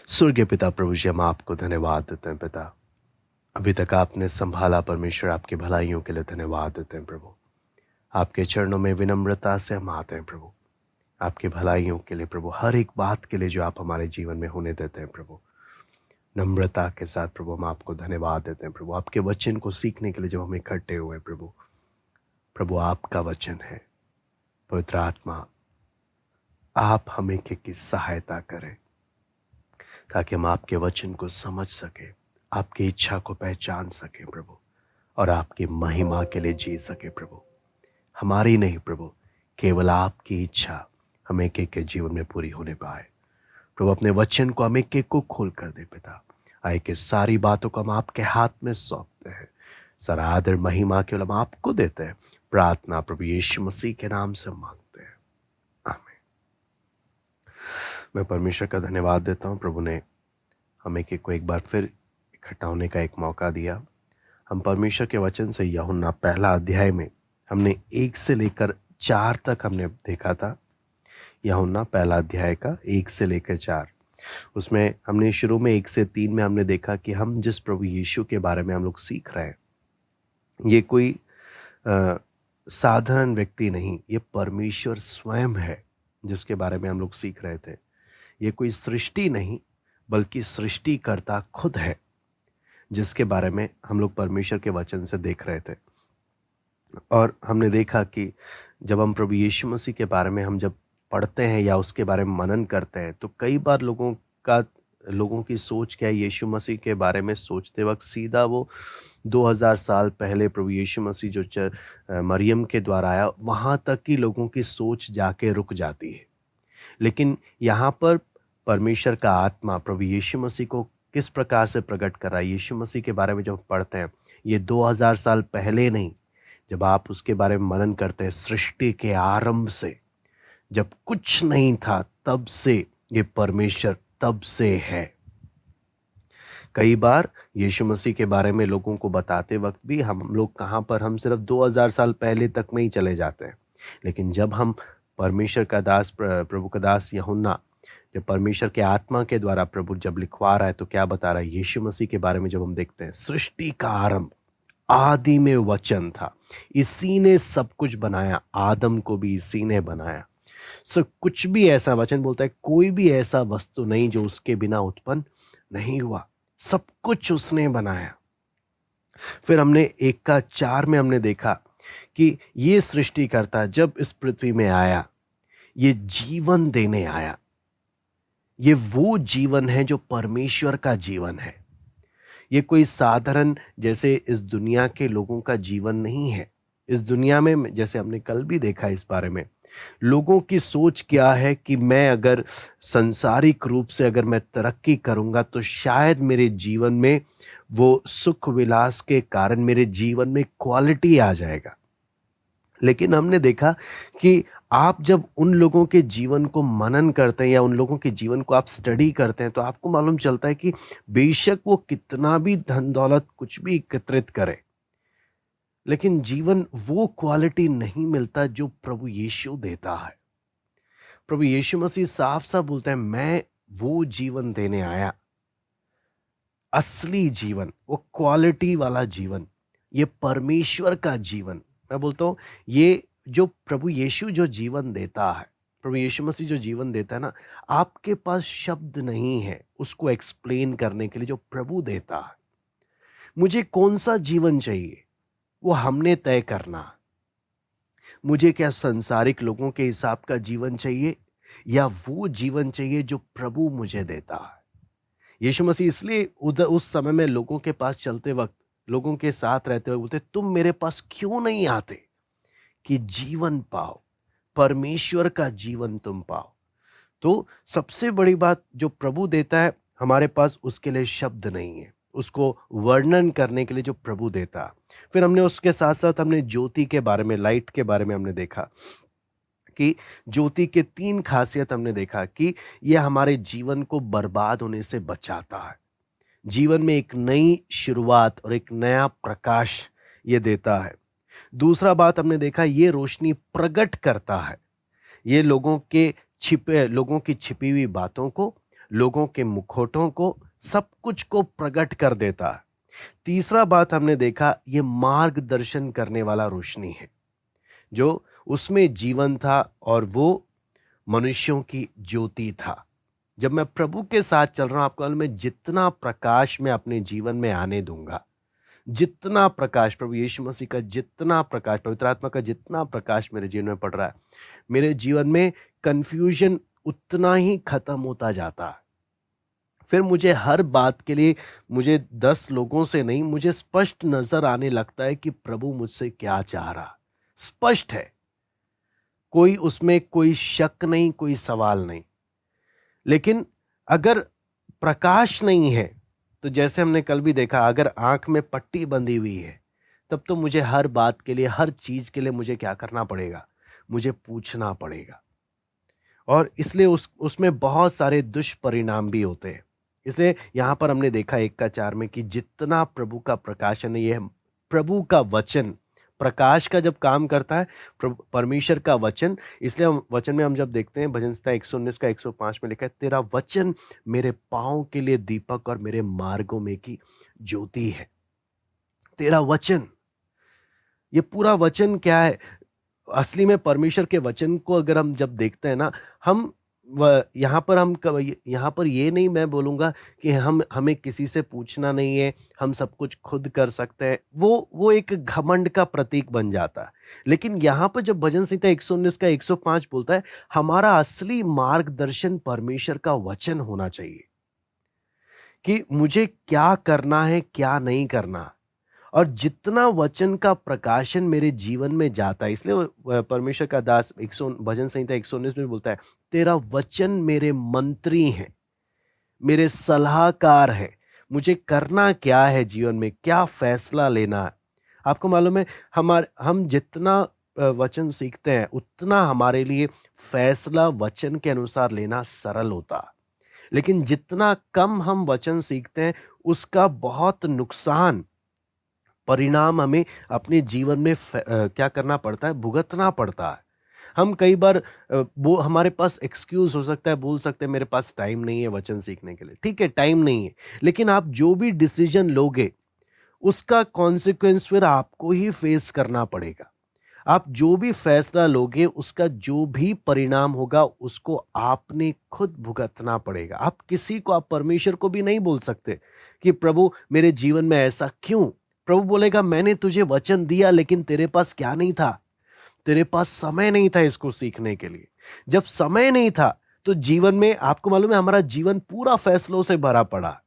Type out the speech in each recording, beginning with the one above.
स्वर्गीय पिता प्रभु जी, हम आपको धन्यवाद देते हैं पिता। अभी तक आपने संभाला परमेश्वर, आपकी भलाइयों के लिए धन्यवाद देते हैं प्रभु। आपके चरणों में विनम्रता से हम आते हैं प्रभु। आपकी भलाइयों के लिए प्रभु, हर एक बात के लिए जो आप हमारे जीवन में होने देते हैं प्रभु, नम्रता के साथ प्रभु हम आपको धन्यवाद देते हैं प्रभु। आपके वचन को सीखने के लिए जब हम इकट्ठे हुए प्रभु, प्रभु आपका वचन है। पवित्र आत्मा, आप हमें की सहायता करें ताकि हम आपके वचन को समझ सके, आपकी इच्छा को पहचान सके प्रभु, और आपकी महिमा के लिए जी सके प्रभु। हमारी नहीं प्रभु, केवल आपकी इच्छा हम एक एक के जीवन में पूरी होने पाए प्रभु। अपने वचन को हम एक एक को खोल कर दे पिता। आए कि सारी बातों को हम आपके हाथ में सौंपते हैं। सारा आदर महिमा केवल हम आपको देते हैं। प्रार्थना प्रभु यीशु मसीह के नाम से मांगते हैं, आमीन। मैं परमेश्वर का धन्यवाद देता हूँ। प्रभु ने हमें को एक बार फिर इकट्ठा होने का एक मौका दिया। हम परमेश्वर के वचन से यूहन्ना पहला अध्याय में हमने 1 से लेकर 4 तक हमने देखा था। यूहन्ना पहला अध्याय का 1 से लेकर 4, उसमें हमने शुरू में 1 से 3 में हमने देखा कि हम जिस प्रभु यीशु के बारे में हम लोग सीख रहे हैं, ये कोई साधारण व्यक्ति नहीं, ये परमेश्वर स्वयं है जिसके बारे में हम लोग सीख रहे थे। ये कोई सृष्टि नहीं, बल्कि सृष्टिकर्ता खुद है जिसके बारे में हम लोग परमेश्वर के वचन से देख रहे थे। और हमने देखा कि जब हम प्रभु यीशु मसीह के बारे में हम जब पढ़ते हैं या उसके बारे में मनन करते हैं, तो कई बार लोगों की सोच क्या है, यीशु मसीह के बारे में सोचते वक्त सीधा वो 2000 साल पहले प्रभु यीशु मसीह जो मरियम के द्वारा आया, वहाँ तक की लोगों की सोच जाके रुक जाती है। लेकिन यहाँ पर परमेश्वर का आत्मा प्रभु यीशु मसीह को किस प्रकार से प्रकट कर रहा है। यीशु मसीह के बारे में जब पढ़ते हैं, ये 2000 साल पहले नहीं, जब आप उसके बारे में मनन करते हैं, सृष्टि के आरंभ से, जब कुछ नहीं था तब से ये परमेश्वर तब से है। कई बार यीशु मसीह के बारे में लोगों को बताते वक्त भी हम लोग कहाँ पर, हम सिर्फ 2000 साल पहले तक में ही चले जाते हैं। लेकिन जब हम परमेश्वर का दास, प्रभु का दास यूहन्ना, जब परमेश्वर के आत्मा के द्वारा प्रभु जब लिखवा रहा है, तो क्या बता रहा है, यीशु मसीह के बारे में जब हम देखते हैं, सृष्टि का आरंभ, आदि में वचन था, इसी ने सब कुछ बनाया, आदम को भी इसी ने बनाया। कुछ भी ऐसा, वचन बोलता है, कोई भी ऐसा वस्तु नहीं जो उसके बिना उत्पन्न नहीं हुआ, सब कुछ उसने बनाया। फिर हमने 1 का 4 में हमने देखा कि ये सृष्टिकर्ता जब इस पृथ्वी में आया, ये जीवन देने आया। ये वो जीवन है जो परमेश्वर का जीवन है। ये कोई साधारण जैसे इस दुनिया के लोगों का जीवन नहीं है। इस दुनिया में, जैसे हमने कल भी देखा इस बारे में, लोगों की सोच क्या है कि मैं अगर संसारिक रूप से अगर मैं तरक्की करूंगा तो शायद मेरे जीवन में वो सुख विलास के कारण मेरे जीवन में क्वालिटी आ जाएगा। लेकिन हमने देखा कि आप जब उन लोगों के जीवन को मनन करते हैं या उन लोगों के जीवन को आप स्टडी करते हैं, तो आपको मालूम चलता है कि बेशक वो कितना भी धन दौलत कुछ भी एकत्रित करे, लेकिन जीवन वो क्वालिटी नहीं मिलता जो प्रभु यीशु देता है। प्रभु यीशु मसीह साफ साफ बोलता है, मैं वो जीवन देने आया, असली जीवन, वो क्वालिटी वाला जीवन, ये परमेश्वर का जीवन। मैं बोलता हूँ, ये जो प्रभु यीशु जो जीवन देता है, प्रभु यीशु मसीह जो जीवन देता है ना, आपके पास शब्द नहीं है उसको एक्सप्लेन करने के लिए जो प्रभु देता है। मुझे कौन सा जीवन चाहिए वो हमने तय करना। मुझे क्या संसारिक लोगों के हिसाब का जीवन चाहिए, या वो जीवन चाहिए जो प्रभु मुझे देता है। यीशु मसीह इसलिए उस समय में लोगों के पास चलते वक्त, लोगों के साथ रहते हुए बोलते, तुम मेरे पास क्यों नहीं आते कि जीवन पाओ, परमेश्वर का जीवन तुम पाओ। तो सबसे बड़ी बात जो प्रभु देता है, हमारे पास उसके लिए शब्द नहीं है उसको वर्णन करने के लिए जो प्रभु देता। फिर हमने उसके साथ साथ हमने ज्योति के बारे में, लाइट के बारे में हमने देखा कि ज्योति के 3 खासियत हमने देखा कि यह हमारे जीवन को बर्बाद होने से बचाता है, जीवन में एक नई शुरुआत और एक नया प्रकाश ये देता है। दूसरा बात हमने देखा, ये रोशनी प्रकट करता है, ये लोगों की छिपी हुई बातों को, लोगों के मुखौटों को, सब कुछ को प्रकट कर देता है। तीसरा बात हमने देखा, ये मार्गदर्शन करने वाला रोशनी है, जो उसमें जीवन था और वो मनुष्यों की ज्योति था। जब मैं प्रभु के साथ चल रहा हूं, आपको मालूम है, जितना प्रकाश मैं अपने जीवन में आने दूंगा, जितना प्रकाश प्रभु यीशु मसीह का, जितना प्रकाश पवित्र आत्मा का, जितना प्रकाश मेरे जीवन में पड़ रहा है, मेरे जीवन में कंफ्यूजन उतना ही खत्म होता जाता है। फिर मुझे हर बात के लिए, मुझे 10 लोगों से नहीं, मुझे स्पष्ट नजर आने लगता है कि प्रभु मुझसे क्या चाह रहा। स्पष्ट है, कोई उसमें कोई शक नहीं, कोई सवाल नहीं। लेकिन अगर प्रकाश नहीं है, तो जैसे हमने कल भी देखा, अगर आंख में पट्टी बंधी हुई है, तब तो मुझे हर बात के लिए, हर चीज के लिए मुझे क्या करना पड़ेगा, मुझे पूछना पड़ेगा। और इसलिए उसमें बहुत सारे दुष्परिणाम भी होते हैं। इसलिए यहां पर हमने देखा 1:4 में कि जितना प्रभु का प्रकाशन है, ये प्रभु का वचन प्रकाश का जब काम करता है, परमेश्वर का वचन। इसलिए हम वचन में हम जब देखते हैं, भजन संहिता 119 का 105 में लिखा है, तेरा वचन मेरे पाँव के लिए दीपक और मेरे मार्गों में की ज्योति है। तेरा वचन, ये पूरा वचन क्या है? असली में परमेश्वर के वचन को अगर हम जब देखते हैं ना, हम यहाँ पर ये नहीं मैं बोलूँगा कि हमें किसी से पूछना नहीं है, हम सब कुछ खुद कर सकते हैं, वो एक घमंड का प्रतीक बन जाता है। लेकिन यहाँ पर जब भजन संहिता 119 का 105 बोलता है, हमारा असली मार्गदर्शन परमेश्वर का वचन होना चाहिए कि मुझे क्या करना है, क्या नहीं करना। और जितना वचन का प्रकाशन मेरे जीवन में जाता है, इसलिए परमेश्वर का दास भजन संहिता 119 में बोलता है, तेरा वचन मेरे मंत्री हैं, मेरे सलाहकार है, मुझे करना क्या है जीवन में, क्या फैसला लेना है। आपको मालूम है, हम जितना वचन सीखते हैं, उतना हमारे लिए फैसला वचन के अनुसार लेना सरल होता है। लेकिन जितना कम हम वचन सीखते हैं, उसका बहुत नुकसान परिणाम हमें अपने जीवन में क्या करना पड़ता है, भुगतना पड़ता है। हम कई बार वो हमारे पास एक्सक्यूज हो सकता है, बोल सकते हैं मेरे पास टाइम नहीं है वचन सीखने के लिए। ठीक है, टाइम नहीं है, लेकिन आप जो भी डिसीजन लोगे, उसका कॉन्सिक्वेंस फिर आपको ही फेस करना पड़ेगा। आप जो भी फैसला लोगे, उसका जो भी परिणाम होगा, उसको आपने खुद भुगतना पड़ेगा। आप किसी को, आप परमेश्वर को भी नहीं बोल सकते कि प्रभु मेरे जीवन में ऐसा क्यों। प्रभु बोलेगा, मैंने तुझे वचन दिया, लेकिन तेरे पास क्या नहीं था, तेरे पास समय नहीं था इसको सीखने के लिए। जब समय नहीं था, तो जीवन में, आपको मालूम है, हमारा जीवन पूरा फैसलों से भरा पड़ा,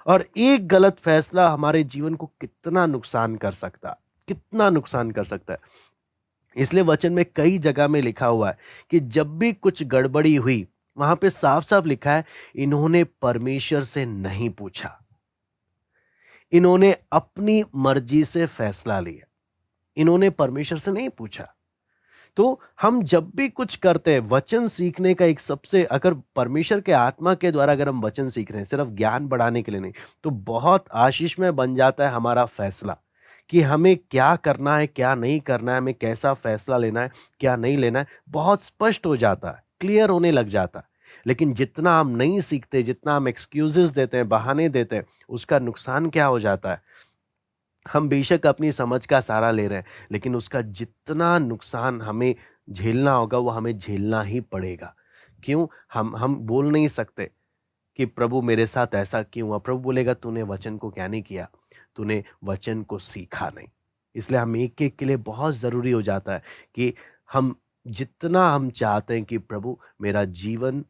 और एक गलत फैसला हमारे जीवन को कितना नुकसान कर सकता, कितना नुकसान कर सकता है। इसलिए वचन में कई जगह में लिखा हुआ है कि जब भी कुछ गड़बड़ी हुई, वहां पे साफ साफ लिखा है, इन्होंने परमेश्वर से नहीं पूछा, इन्होंने अपनी मर्जी से फैसला लिया, इन्होंने परमेश्वर से नहीं पूछा। तो हम जब भी कुछ करते हैं, वचन सीखने का एक सबसे, अगर परमेश्वर के आत्मा के द्वारा अगर हम वचन सीख रहे हैं, सिर्फ ज्ञान बढ़ाने के लिए नहीं, तो बहुत आशीष में बन जाता है हमारा फैसला कि हमें क्या करना है, क्या नहीं करना है, हमें कैसा फैसला लेना है, क्या नहीं लेना है, बहुत स्पष्ट हो जाता है, क्लियर होने लग जाता है। लेकिन जितना हम नहीं सीखते, जितना हम एक्सक्यूजेस देते हैं, बहाने देते हैं, उसका नुकसान क्या हो जाता है, हम बेशक अपनी समझ का सहारा ले रहे हैं, लेकिन उसका जितना नुकसान हमें झेलना होगा, वो हमें झेलना ही पड़ेगा। क्यों? हम बोल नहीं सकते कि प्रभु मेरे साथ ऐसा क्यों हुआ। प्रभु बोलेगा, तूने वचन को क्या नहीं किया, तूने वचन को सीखा नहीं। इसलिए हम एक एक के लिए बहुत ज़रूरी हो जाता है कि हम जितना हम चाहते हैं कि प्रभु मेरा जीवन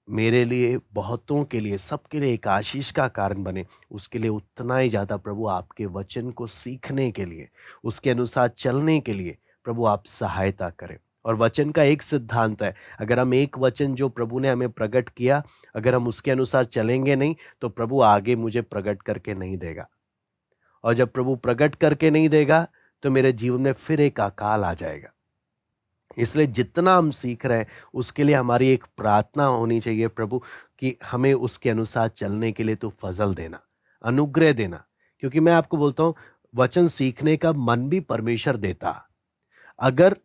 मेरे लिए, बहुतों के लिए, सबके लिए एक आशीष का कारण बने, उसके लिए उतना ही ज़्यादा प्रभु आपके वचन को सीखने के लिए, उसके अनुसार चलने के लिए प्रभु आप सहायता करें। और वचन का एक सिद्धांत है, अगर हम एक वचन जो प्रभु ने हमें प्रकट किया, अगर हम उसके अनुसार चलेंगे नहीं, तो प्रभु आगे मुझे प्रकट करके नहीं देगा। और जब प्रभु प्रकट करके नहीं देगा, तो मेरे जीवन में फिर एक अकाल आ जाएगा। इसलिए जितना हम सीख रहे हैं, उसके लिए हमारी एक प्रार्थना होनी चाहिए, प्रभु कि हमें उसके अनुसार चलने के लिए तो फजल देना, अनुग्रह देना। क्योंकि मैं आपको बोलता हूँ, वचन सीखने का मन भी परमेश्वर देता। अगर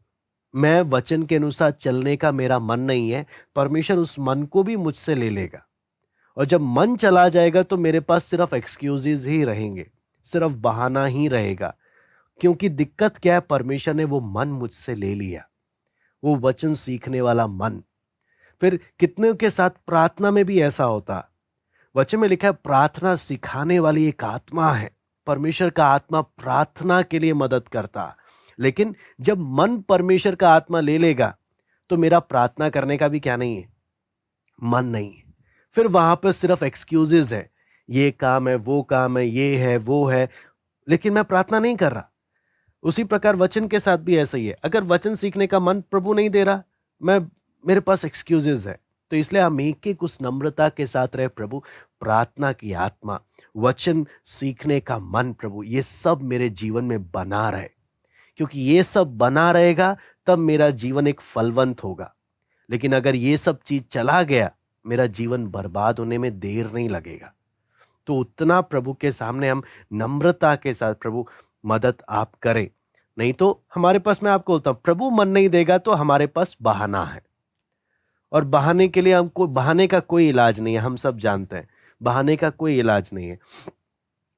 मैं वचन के अनुसार चलने का मेरा मन नहीं है, परमेश्वर उस मन को भी मुझसे ले लेगा। और जब मन चला जाएगा तो मेरे पास सिर्फ एक्सक्यूजेज ही रहेंगे, सिर्फ बहाना ही रहेगा। क्योंकि दिक्कत क्या है, परमेश्वर ने वो मन मुझसे ले लिया, वो वचन सीखने वाला मन। फिर कितने के साथ प्रार्थना में भी ऐसा होता। वचन में लिखा है प्रार्थना सिखाने वाली एक आत्मा है। परमेश्वर का आत्मा प्रार्थना के लिए मदद करता। लेकिन जब मन परमेश्वर का आत्मा ले लेगा तो मेरा प्रार्थना करने का भी क्या नहीं है, मन नहीं है। फिर वहां पर सिर्फ एक्सक्यूजेज है, ये काम है, वो काम है, ये है, वो है, लेकिन मैं प्रार्थना नहीं कर रहा। उसी प्रकार वचन के साथ भी ऐसा ही है। अगर वचन सीखने का मन प्रभु नहीं दे रहा, मेरे पास एक्सक्यूजेज है। तो इसलिए हम एक उस नम्रता के साथ रहे, प्रभु प्रार्थना की आत्मा, वचन सीखने का मन, प्रभु ये सब मेरे जीवन में बना रहे। क्योंकि ये सब बना रहेगा तब मेरा जीवन एक फलवंत होगा। लेकिन अगर ये सब चीज चला गया, मेरा जीवन बर्बाद होने में देर नहीं लगेगा। तो उतना प्रभु के सामने हम नम्रता के साथ, प्रभु मदद आप करें। नहीं तो हमारे पास, मैं आपको बोलता हूं, प्रभु मन नहीं देगा तो हमारे पास बहाना है। और बहाने के लिए हमको, बहाने का कोई इलाज नहीं है, हम सब जानते हैं बहाने का कोई इलाज नहीं है।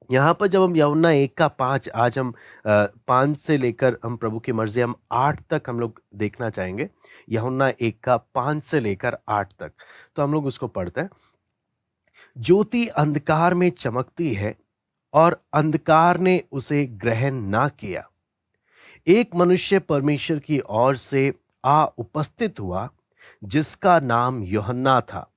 यहाँ पर जब हम यूहन्ना 1:5, आज हम 5 से लेकर, हम प्रभु की मर्जी, हम 8 तक हम लोग देखना चाहेंगे। यूहन्ना 1:5 से लेकर 8 तक, तो हम लोग उसको पढ़ते हैं। ज्योति अंधकार में चमकती है और अंधकार ने उसे ग्रहण ना किया। एक मनुष्य परमेश्वर की ओर से आ उपस्थित हुआ जिसका नाम यूहन्ना था।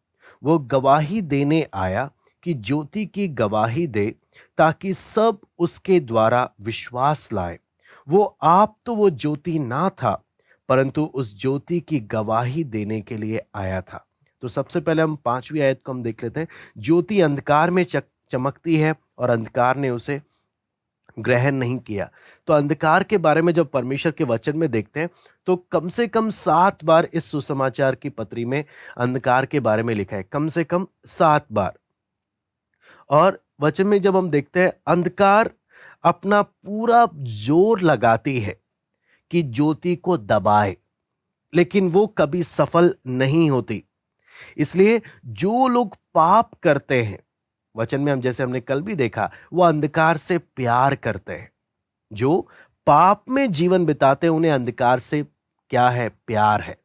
वो गवाही देने आया कि ज्योति की गवाही दे ताकि सब उसके द्वारा विश्वास लाए। वो ज्योति ना था, परंतु उस ज्योति की गवाही देने के लिए आया था। तो सबसे पहले हम 5वीं आयत को हम देख लेते हैं। ज्योति अंधकार में चमकती है और अंधकार ने उसे ग्रहण नहीं किया। तो अंधकार के बारे में जब परमेश्वर के वचन में देखते हैं तो कम से कम 7 बार इस सुसमाचार की पत्री में अंधकार के बारे में लिखा है, कम से कम 7 बार। और वचन में जब हम देखते हैं, अंधकार अपना पूरा जोर लगाती है कि ज्योति को दबाए, लेकिन वो कभी सफल नहीं होती। इसलिए जो लोग पाप करते हैं, वचन में हम, जैसे हमने कल भी देखा, वो अंधकार से प्यार करते हैं। जो पाप में जीवन बिताते हैं उन्हें अंधकार से क्या है, प्यार है।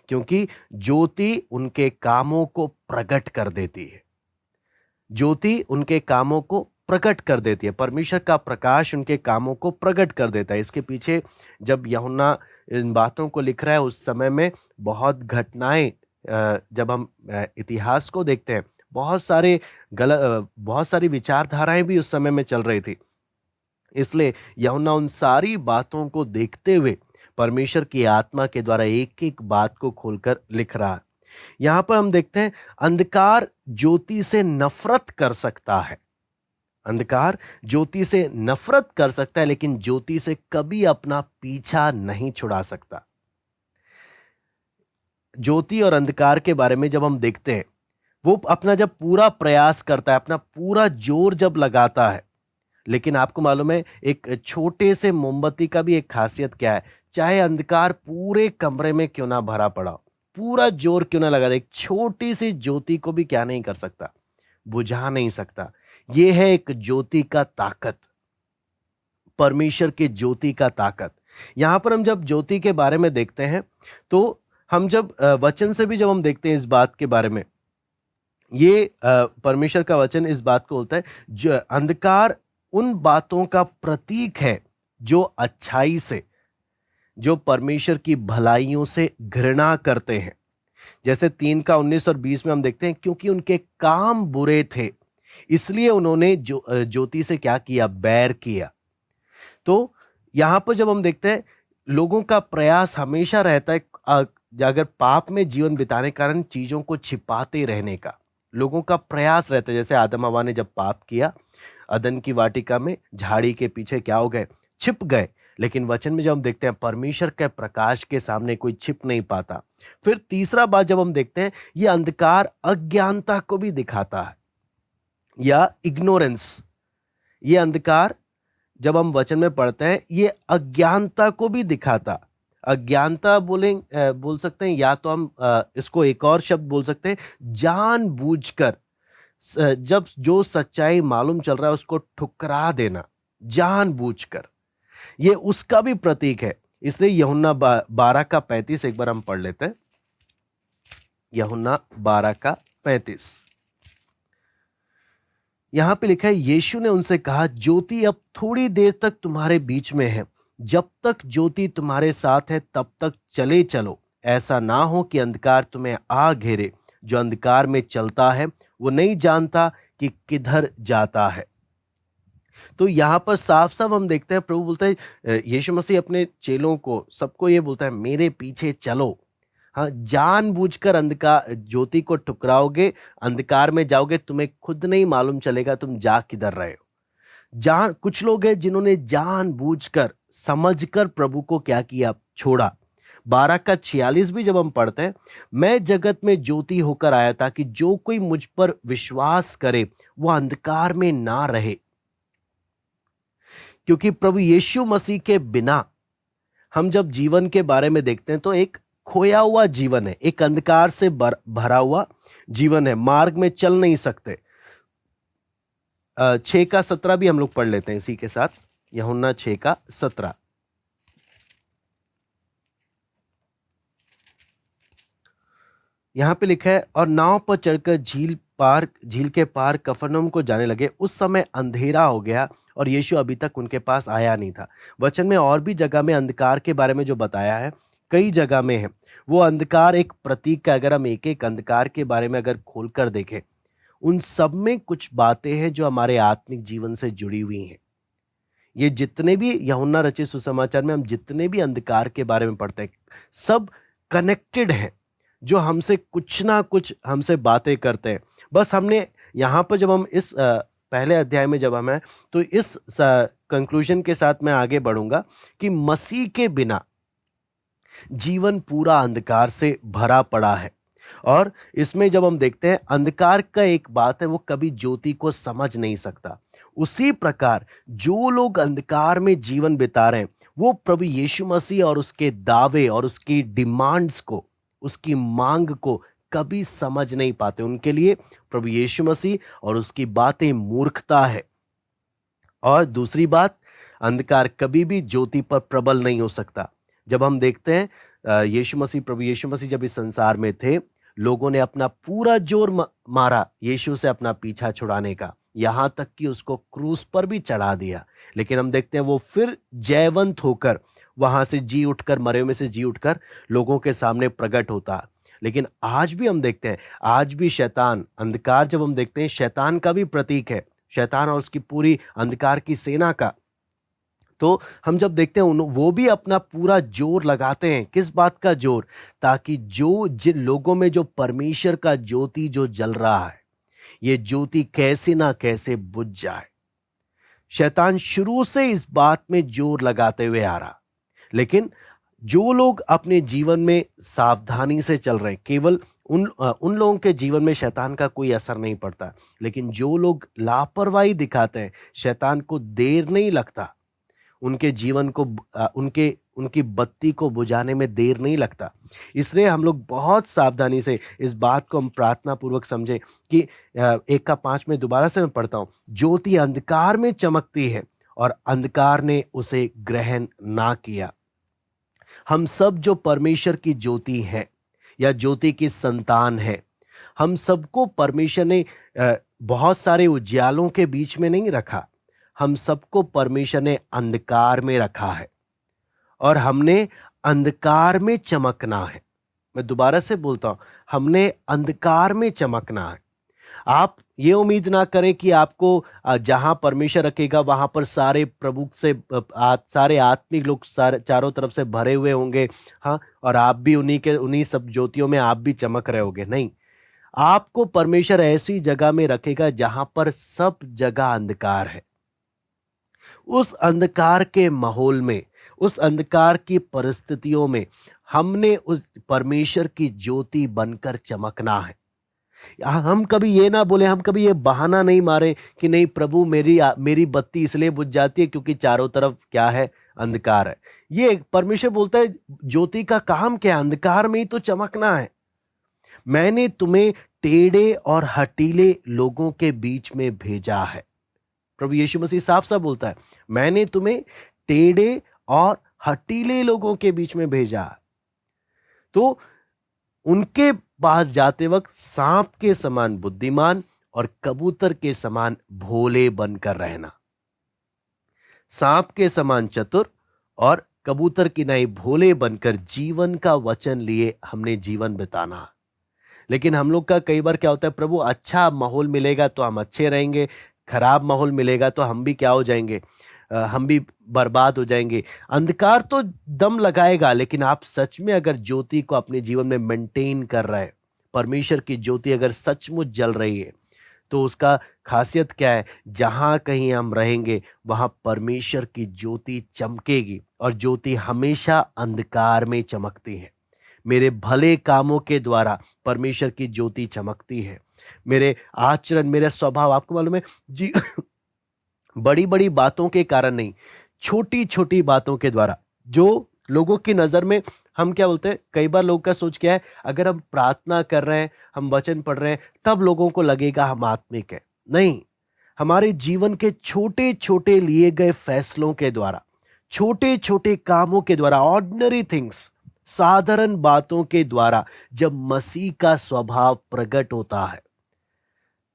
क्योंकि ज्योति उनके कामों को प्रकट कर देती है। ज्योति उनके कामों को प्रकट कर देती है। परमेश्वर का प्रकाश उनके कामों को प्रकट कर देता है। इसके पीछे जब यूहन्ना इन बातों को लिख रहा है, उस समय में बहुत घटनाएं, जब हम इतिहास को देखते हैं, बहुत सारी विचारधाराएं भी उस समय में चल रही थी। इसलिए यूहन्ना उन सारी बातों को देखते हुए परमेश्वर की आत्मा के द्वारा एक एक बात को खोलकर लिख रहा है। यहां पर हम देखते हैं, अंधकार ज्योति से नफरत कर सकता है। अंधकार ज्योति से नफरत कर सकता है, लेकिन ज्योति से कभी अपना पीछा नहीं छुड़ा सकता। ज्योति और अंधकार के बारे में जब हम देखते हैं, वो अपना जब पूरा प्रयास करता है, अपना पूरा जोर जब लगाता है, लेकिन आपको मालूम है एक छोटे से मोमबत्ती का भी एक खासियत क्या है, चाहे अंधकार पूरे कमरे में क्यों ना भरा पड़ा हो, पूरा जोर क्यों ना लगा दे, एक छोटी सी ज्योति को भी क्या नहीं कर सकता, बुझा नहीं सकता। यह है एक ज्योति का ताकत, परमेश्वर के ज्योति का ताकत। यहां पर हम जब ज्योति के बारे में देखते हैं, तो हम जब वचन से भी जब हम देखते हैं इस बात के बारे में, ये परमेश्वर का वचन इस बात को बोलता है, जो अंधकार उन बातों का प्रतीक है जो अच्छाई से, जो परमेश्वर की भलाइयों से घृणा करते हैं। जैसे 3:19 और 20 में हम देखते हैं, क्योंकि उनके काम बुरे थे इसलिए उन्होंने ज्योति से क्या किया, बैर किया। तो यहां पर जब हम देखते हैं, लोगों का प्रयास हमेशा रहता है, अगर पाप में जीवन बिताने के कारण चीजों को छिपाते रहने का लोगों का प्रयास रहता है। जैसे आदम हवा ने जब पाप किया, अदन की वाटिका में झाड़ी के पीछे क्या हो गए, छिप गए। लेकिन वचन में जब हम देखते हैं, परमेश्वर के प्रकाश के सामने कोई छिप नहीं पाता। फिर तीसरा बात जब हम देखते हैं, ये अंधकार अज्ञानता को भी दिखाता है, या इग्नोरेंस। ये अंधकार जब हम वचन में पढ़ते हैं, ये अज्ञानता को भी दिखाता। अज्ञानता बोल सकते हैं, या तो हम इसको एक और शब्द बोल सकते हैं, जानबूझकर जब जो सच्चाई मालूम चल रहा है उसको ठुकरा देना जानबूझकर, ये उसका भी प्रतीक है। इसलिए यूहन्ना 12:35 एक बार हम पढ़ लेते हैं। यूहन्ना 12:35 यहां पे लिखा है, यीशु ने उनसे कहा, ज्योति अब थोड़ी देर तक तुम्हारे बीच में है, जब तक ज्योति तुम्हारे साथ है तब तक चले चलो, ऐसा ना हो कि अंधकार तुम्हें आ घेरे। जो अंधकार में चलता है वो नहीं जानता कि किधर जाता है। तो यहां पर साफ साफ हम देखते हैं, प्रभु बोलता है, यीशु मसीह अपने चेलों को, सबको ये बोलता है, मेरे पीछे चलो। हाँ, जानबूझकर अंधकार ज्योति को ठुकराओगे, अंधकार में जाओगे, तुम्हें खुद नहीं मालूम चलेगा तुम जा किधर रहे हो। कुछ लोग हैं जिन्होंने जानबूझकर समझकर प्रभु को क्या किया, छोड़ा। 12:46 भी जब हम पढ़ते हैं, मैं जगत में ज्योति होकर आया था कि जो कोई मुझ पर विश्वास करे वो अंधकार में ना रहे। क्योंकि प्रभु यीशु मसीह के बिना हम जब जीवन के बारे में देखते हैं तो एक खोया हुआ जीवन है, एक अंधकार से भरा हुआ जीवन है, मार्ग में चल नहीं सकते। 6:17 भी हम लोग पढ़ लेते हैं इसी के साथ। यूहन्ना 6:17 यहां पे लिखा है, और नाव पर चढ़कर झील के पार कफरनहूम को जाने लगे। उस समय अंधेरा हो गया और यीशु अभी तक उनके पास आया नहीं था। वचन में और भी जगह में अंधकार के बारे में जो बताया है, कई जगह में है। वो अंधकार एक प्रतीक का, अगर हम एक एक अंधकार के बारे में अगर खोलकर देखें, उन सब में कुछ बातें हैं जो हमारे आत्मिक जीवन से जुड़ी हुई हैं। ये जितने भी यूहन्ना रचित सुसमाचार में हम जितने भी अंधकार के बारे में पढ़ते हैं, सब कनेक्टेड हैं, जो हमसे कुछ ना कुछ हमसे बातें करते हैं। बस हमने यहाँ पर जब हम इस पहले अध्याय में जब हम हैं, तो इस कंक्लूजन के साथ मैं आगे बढ़ूंगा कि मसीह के बिना जीवन पूरा अंधकार से भरा पड़ा है। और इसमें जब हम देखते हैं, अंधकार का एक बात है, वो कभी ज्योति को समझ नहीं सकता। उसी प्रकार जो लोग अंधकार में जीवन बिता रहे हैं, वो प्रभु यीशु मसीह और उसके दावे और उसकी डिमांड्स को, उसकी मांग को कभी समझ नहीं पाते। उनके लिए प्रभु यीशु मसीह और उसकी बातें मूर्खता है। और दूसरी बात, अंधकार कभी भी ज्योति पर प्रबल नहीं हो सकता। जब हम देखते हैं प्रभु यीशु मसीह जब इस संसार में थे, लोगों ने अपना पूरा जोर मारा यीशु से अपना पीछा छुड़ाने का, यहां तक कि उसको क्रूस पर भी चढ़ा दिया। लेकिन हम देखते हैं वो फिर जयवंत होकर वहां से जी उठकर, मरे हुए में से जी उठकर लोगों के सामने प्रकट होता। लेकिन आज भी हम देखते हैं, आज भी शैतान, अंधकार जब हम देखते हैं, शैतान का भी प्रतीक है, शैतान और उसकी पूरी अंधकार की सेना का। तो हम जब देखते हैं वो भी अपना पूरा जोर लगाते हैं। किस बात का जोर? ताकि जिन लोगों में जो परमेश्वर का ज्योति जो जल रहा है, ये ज्योति कैसे ना कैसे बुझ जाए। शैतान शुरू से इस बात में जोर लगाते हुए आ रहा। लेकिन जो लोग अपने जीवन में सावधानी से चल रहे हैं, केवल उन लोगों के जीवन में शैतान का कोई असर नहीं पड़ता। लेकिन जो लोग लापरवाही दिखाते हैं, शैतान को देर नहीं लगता, उनके जीवन को, उनकी बत्ती को बुझाने में देर नहीं लगता। इसलिए हम लोग बहुत सावधानी से इस बात को हम प्रार्थना पूर्वक समझें कि 1:5 में दोबारा से मैं पढ़ता हूँ, ज्योति अंधकार में चमकती है और अंधकार ने उसे ग्रहण ना किया। हम सब जो परमेश्वर की ज्योति है या ज्योति की संतान है, हम सबको परमेश्वर ने बहुत सारे उजियालों के बीच में नहीं रखा। हम सबको परमेश्वर ने अंधकार में रखा है और हमने अंधकार में चमकना है। मैं दोबारा से बोलता हूं, हमने अंधकार में चमकना है। आप ये उम्मीद ना करें कि आपको जहां परमेश्वर रखेगा वहां पर सारे प्रभु से सारे आत्मिक लोग चारों तरफ से भरे हुए होंगे, हाँ, और आप भी उन्हीं सब ज्योतियों में आप भी चमक रहे होगे। नहीं, आपको परमेश्वर ऐसी जगह में रखेगा जहां पर सब जगह अंधकार है। उस अंधकार के माहौल में, उस अंधकार की परिस्थितियों में हमने उस परमेश्वर की ज्योति बनकर चमकना है। हम कभी ये ना बोले, हम कभी ये बहाना नहीं मारे कि नहीं प्रभु, मेरी बत्ती इसलिए बुझ जाती है क्योंकि चारों तरफ क्या है, अंधकार है। ये परमेश्वर बोलता है ज्योति का काम क्या है? अंधकार में ही तो चमकना है। मैंने तुम्हें टेढ़े और हठीले लोगों के बीच में भेजा है। प्रभु यीशु मसीह साफ साफ बोलता है, मैंने तुम्हें टेढ़े और हठीले लोगों के बीच में भेजा। तो उनके पास जाते वक्त सांप के समान बुद्धिमान और कबूतर के समान भोले बनकर रहना। सांप के समान चतुर और कबूतर की नई भोले बनकर जीवन का वचन लिए हमने जीवन बिताना। लेकिन हम लोग का कई बार क्या होता है, प्रभु अच्छा माहौल मिलेगा तो हम अच्छे रहेंगे, खराब माहौल मिलेगा तो हम भी क्या हो जाएंगे, हम भी बर्बाद हो जाएंगे। अंधकार तो दम लगाएगा, लेकिन आप सच में अगर ज्योति को अपने जीवन में मेंटेन कर रहे हैं, परमेश्वर की ज्योति अगर सचमुच जल रही है, तो उसका खासियत क्या है, जहां कहीं हम रहेंगे वहां परमेश्वर की ज्योति चमकेगी। और ज्योति हमेशा अंधकार में चमकती है। मेरे भले कामों के द्वारा परमेश्वर की ज्योति चमकती है। मेरे आचरण, मेरा स्वभाव, आपको मालूम है जी, बड़ी बड़ी बातों के कारण नहीं, छोटी छोटी बातों के द्वारा, जो लोगों की नजर में हम क्या बोलते हैं, कई बार लोगों का सोच क्या है, अगर हम प्रार्थना कर रहे हैं, हम वचन पढ़ रहे हैं, तब लोगों को लगेगा हम आत्मिक है। नहीं, हमारे जीवन के छोटे छोटे लिए गए फैसलों के द्वारा, छोटे छोटे कामों के द्वारा, ऑर्डिनरी थिंग्स, साधारण बातों के द्वारा जब मसीह का स्वभाव प्रकट होता है,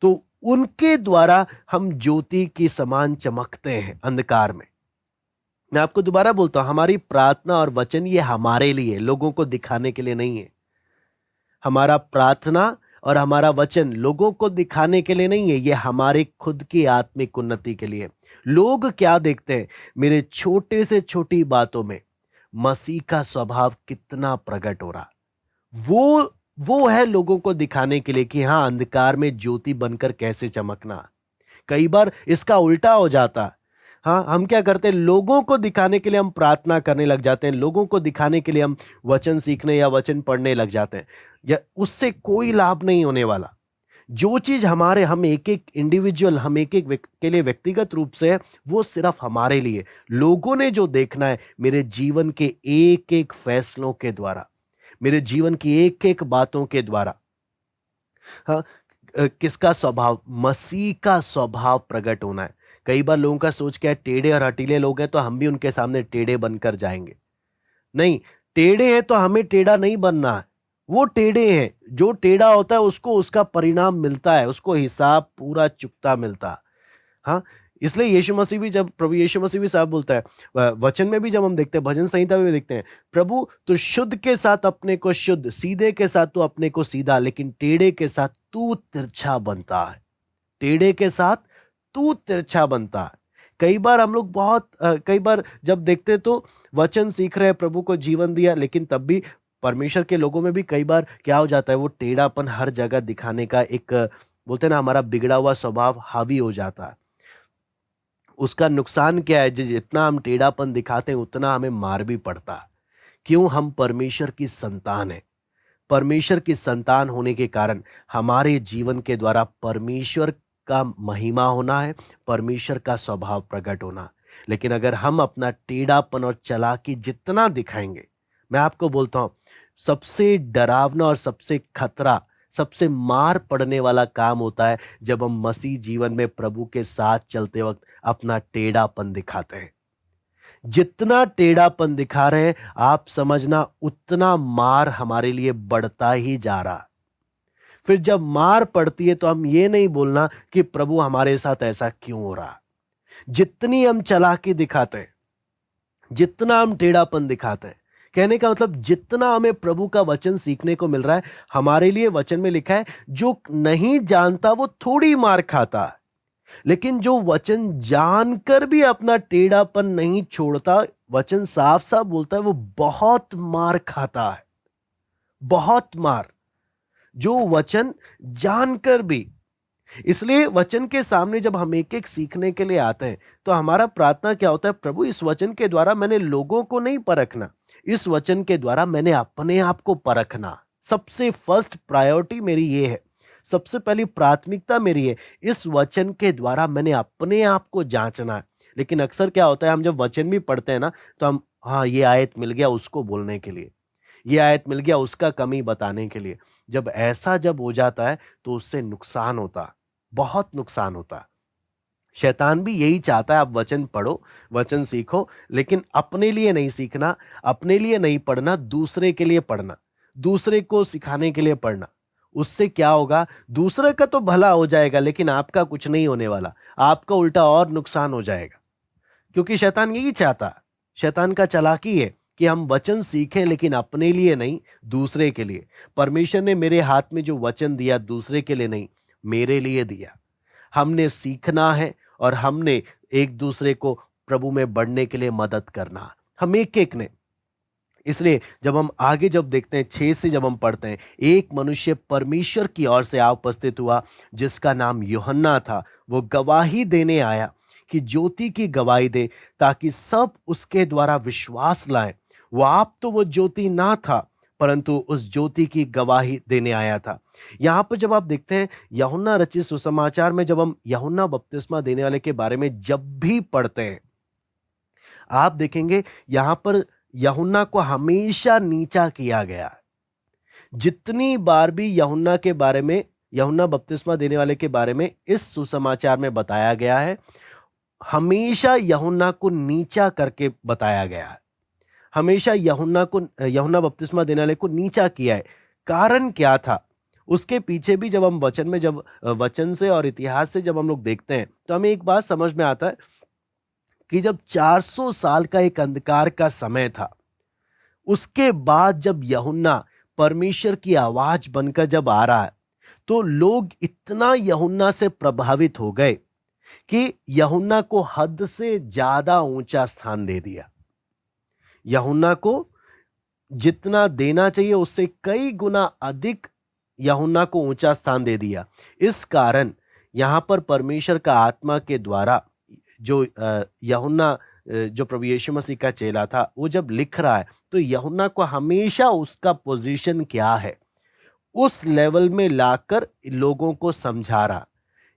तो उनके द्वारा हम ज्योति की समान चमकते हैं अंधकार में। मैं आपको दोबारा बोलता हूं, हमारी प्रार्थना और वचन ये हमारे लिए, लोगों को दिखाने के लिए नहीं है। हमारा प्रार्थना और हमारा वचन लोगों को दिखाने के लिए नहीं है, ये हमारे खुद की आत्मिक उन्नति के लिए। लोग क्या देखते हैं, मेरे छोटे से छोटी बातों में मसीह का स्वभाव कितना प्रकट हो रहा, वो है लोगों को दिखाने के लिए कि हाँ, अंधकार में ज्योति बनकर कैसे चमकना। कई बार इसका उल्टा हो जाता। हाँ, हम क्या करते हैं, लोगों को दिखाने के लिए हम प्रार्थना करने लग जाते हैं, लोगों को दिखाने के लिए हम वचन सीखने या वचन पढ़ने लग जाते हैं, या उससे कोई लाभ नहीं होने वाला। जो चीज हमारे, हम एक एक इंडिविजुअल, हम एक एक के लिए व्यक्तिगत रूप से है, वो सिर्फ हमारे लिए। लोगों ने जो देखना है मेरे जीवन के एक एक फैसलों के द्वारा, मेरे जीवन की एक एक बातों के द्वारा। हाँ, किसका स्वभाव, मसीह का स्वभाव प्रकट होना है। कई बार लोगों का सोच क्या है, टेढ़े और हठीले लोग हैं तो हम भी उनके सामने टेढ़े बनकर जाएंगे। नहीं, टेढ़े हैं तो हमें टेढ़ा नहीं बनना है। वो टेढ़े हैं, जो टेढ़ा होता है उसको उसका परिणाम मिलता है, उसको हिसाब पूरा चुकता मिलता है। हाँ, इसलिए यीशु मसीह भी, जब प्रभु यीशु मसीह भी साहब बोलता है, वचन में भी जब हम देखते हैं, भजन संहिता में भी देखते हैं, प्रभु तू शुद्ध के साथ अपने को शुद्ध, सीधे के साथ तू अपने को सीधा, लेकिन टेढ़े के साथ तू तिरछा बनता है। टेढ़े के साथ तू तिरछा बनता है। कई बार हम लोग कई बार जब देखते हैं तो वचन सीख रहे हैं, प्रभु को जीवन दिया, लेकिन तब भी परमेश्वर के लोगों में भी कई बार क्या हो जाता है, वो टेढ़ापन हर जगह दिखाने का एक, बोलते हैं ना, हमारा बिगड़ा हुआ स्वभाव हावी हो जाता है। उसका नुकसान क्या है, जितना हम टेढ़ापन दिखाते हैं उतना हमें मार भी पड़ता है। क्यों? हम परमेश्वर की संतान है। परमेश्वर की संतान होने के कारण हमारे जीवन के द्वारा परमेश्वर का महिमा होना है, परमेश्वर का स्वभाव प्रकट होना। लेकिन अगर हम अपना टेढ़ापन और चालाकी जितना दिखाएंगे, मैं आपको बोलता हूं, सबसे डरावना और सबसे खतरा, सबसे मार पड़ने वाला काम होता है जब हम मसीह जीवन में प्रभु के साथ चलते वक्त अपना टेढ़ापन दिखाते हैं। जितना टेढ़ापन दिखा रहे हैं, आप समझना उतना मार हमारे लिए बढ़ता ही जा रहा। फिर जब मार पड़ती है तो हम ये नहीं बोलना कि प्रभु हमारे साथ ऐसा क्यों हो रहा। जितनी हम चालाकी दिखाते हैं, जितना हम टेढ़ापन दिखाते हैं, कहने का मतलब जितना हमें प्रभु का वचन सीखने को मिल रहा है, हमारे लिए वचन में लिखा है, जो नहीं जानता वो थोड़ी मार खाता है, लेकिन जो वचन जानकर भी अपना टेढ़ापन नहीं छोड़ता, वचन साफ साफ बोलता है, वो बहुत मार खाता है, बहुत मार। जो वचन जानकर भी। इसलिए वचन के सामने जब हम एक एक सीखने के लिए आते हैं तो हमारा प्रार्थना क्या होता है, प्रभु इस वचन के द्वारा मैंने लोगों को नहीं परखना, इस वचन के द्वारा मैंने अपने आप को परखना। सबसे फर्स्ट प्रायोरिटी मेरी ये है, सबसे पहली प्राथमिकता मेरी है, इस वचन के द्वारा मैंने अपने आप को जांचना है। लेकिन अक्सर क्या होता है, हम जब वचन भी पढ़ते हैं ना, तो हम, हाँ, ये आयत मिल गया उसको बोलने के लिए, ये आयत मिल गया उसका कमी बताने के लिए। जब हो जाता है तो उससे नुकसान होता, बहुत नुकसान होता। शैतान भी यही चाहता है आप वचन पढ़ो, वचन सीखो, लेकिन अपने लिए नहीं सीखना, अपने लिए नहीं पढ़ना, दूसरे के लिए पढ़ना, दूसरे को सिखाने के लिए पढ़ना। उससे क्या होगा, दूसरे का तो भला हो जाएगा लेकिन आपका कुछ नहीं होने वाला, आपका उल्टा और नुकसान हो जाएगा। क्योंकि शैतान यही चाहता है, शैतान का चालाकी है कि हम वचन सीखें लेकिन अपने लिए नहीं, दूसरे के लिए। परमेश्वर ने मेरे हाथ में जो वचन दिया दूसरे के लिए नहीं, मेरे लिए दिया। हमने सीखना है और हमने एक दूसरे को प्रभु में बढ़ने के लिए मदद करना, हम एक एक ने। इसलिए जब देखते हैं 6 से जब हम पढ़ते हैं, एक मनुष्य परमेश्वर की ओर से आ उपस्थित हुआ जिसका नाम यूहन्ना था। वो गवाही देने आया कि ज्योति की गवाही दे ताकि सब उसके द्वारा विश्वास लाएं। वो ज्योति ना था परंतु उस ज्योति की गवाही देने आया था। यहाँ पर जब आप देखते हैं यूहन्ना रचित सुसमाचार में, जब हम यूहन्ना बपतिस्मा देने वाले के बारे में जब भी पढ़ते हैं, आप देखेंगे यहाँ पर यूहन्ना को हमेशा नीचा किया गया है। जितनी बार भी यूहन्ना के बारे में, यूहन्ना बपतिस्मा देने वाले के बारे में इस सुसमाचार में बताया गया है, हमेशा यूहन्ना को नीचा करके बताया गया है। हमेशा यूहन्ना बपतिस्मा देने वाले को नीचा किया है। कारण क्या था उसके पीछे भी, जब हम वचन से और इतिहास से जब हम लोग देखते हैं तो हमें एक बात समझ में आता है कि जब 400 साल का एक अंधकार का समय था, उसके बाद जब यूहन्ना परमेश्वर की आवाज बनकर जब आ रहा है, तो लोग इतना यूहन्ना से प्रभावित हो गए कि यूहन्ना को हद से ज्यादा ऊंचा स्थान दे दिया। यूहन्ना को जितना देना चाहिए उससे कई गुना अधिक यूहन्ना को ऊंचा स्थान दे दिया। इस कारण यहां पर परमेश्वर का आत्मा के द्वारा जो यूहन्ना, जो प्रभु यीशु मसीह का चेला था, वो जब लिख रहा है तो यूहन्ना को हमेशा उसका पोजीशन क्या है उस लेवल में लाकर लोगों को समझा रहा।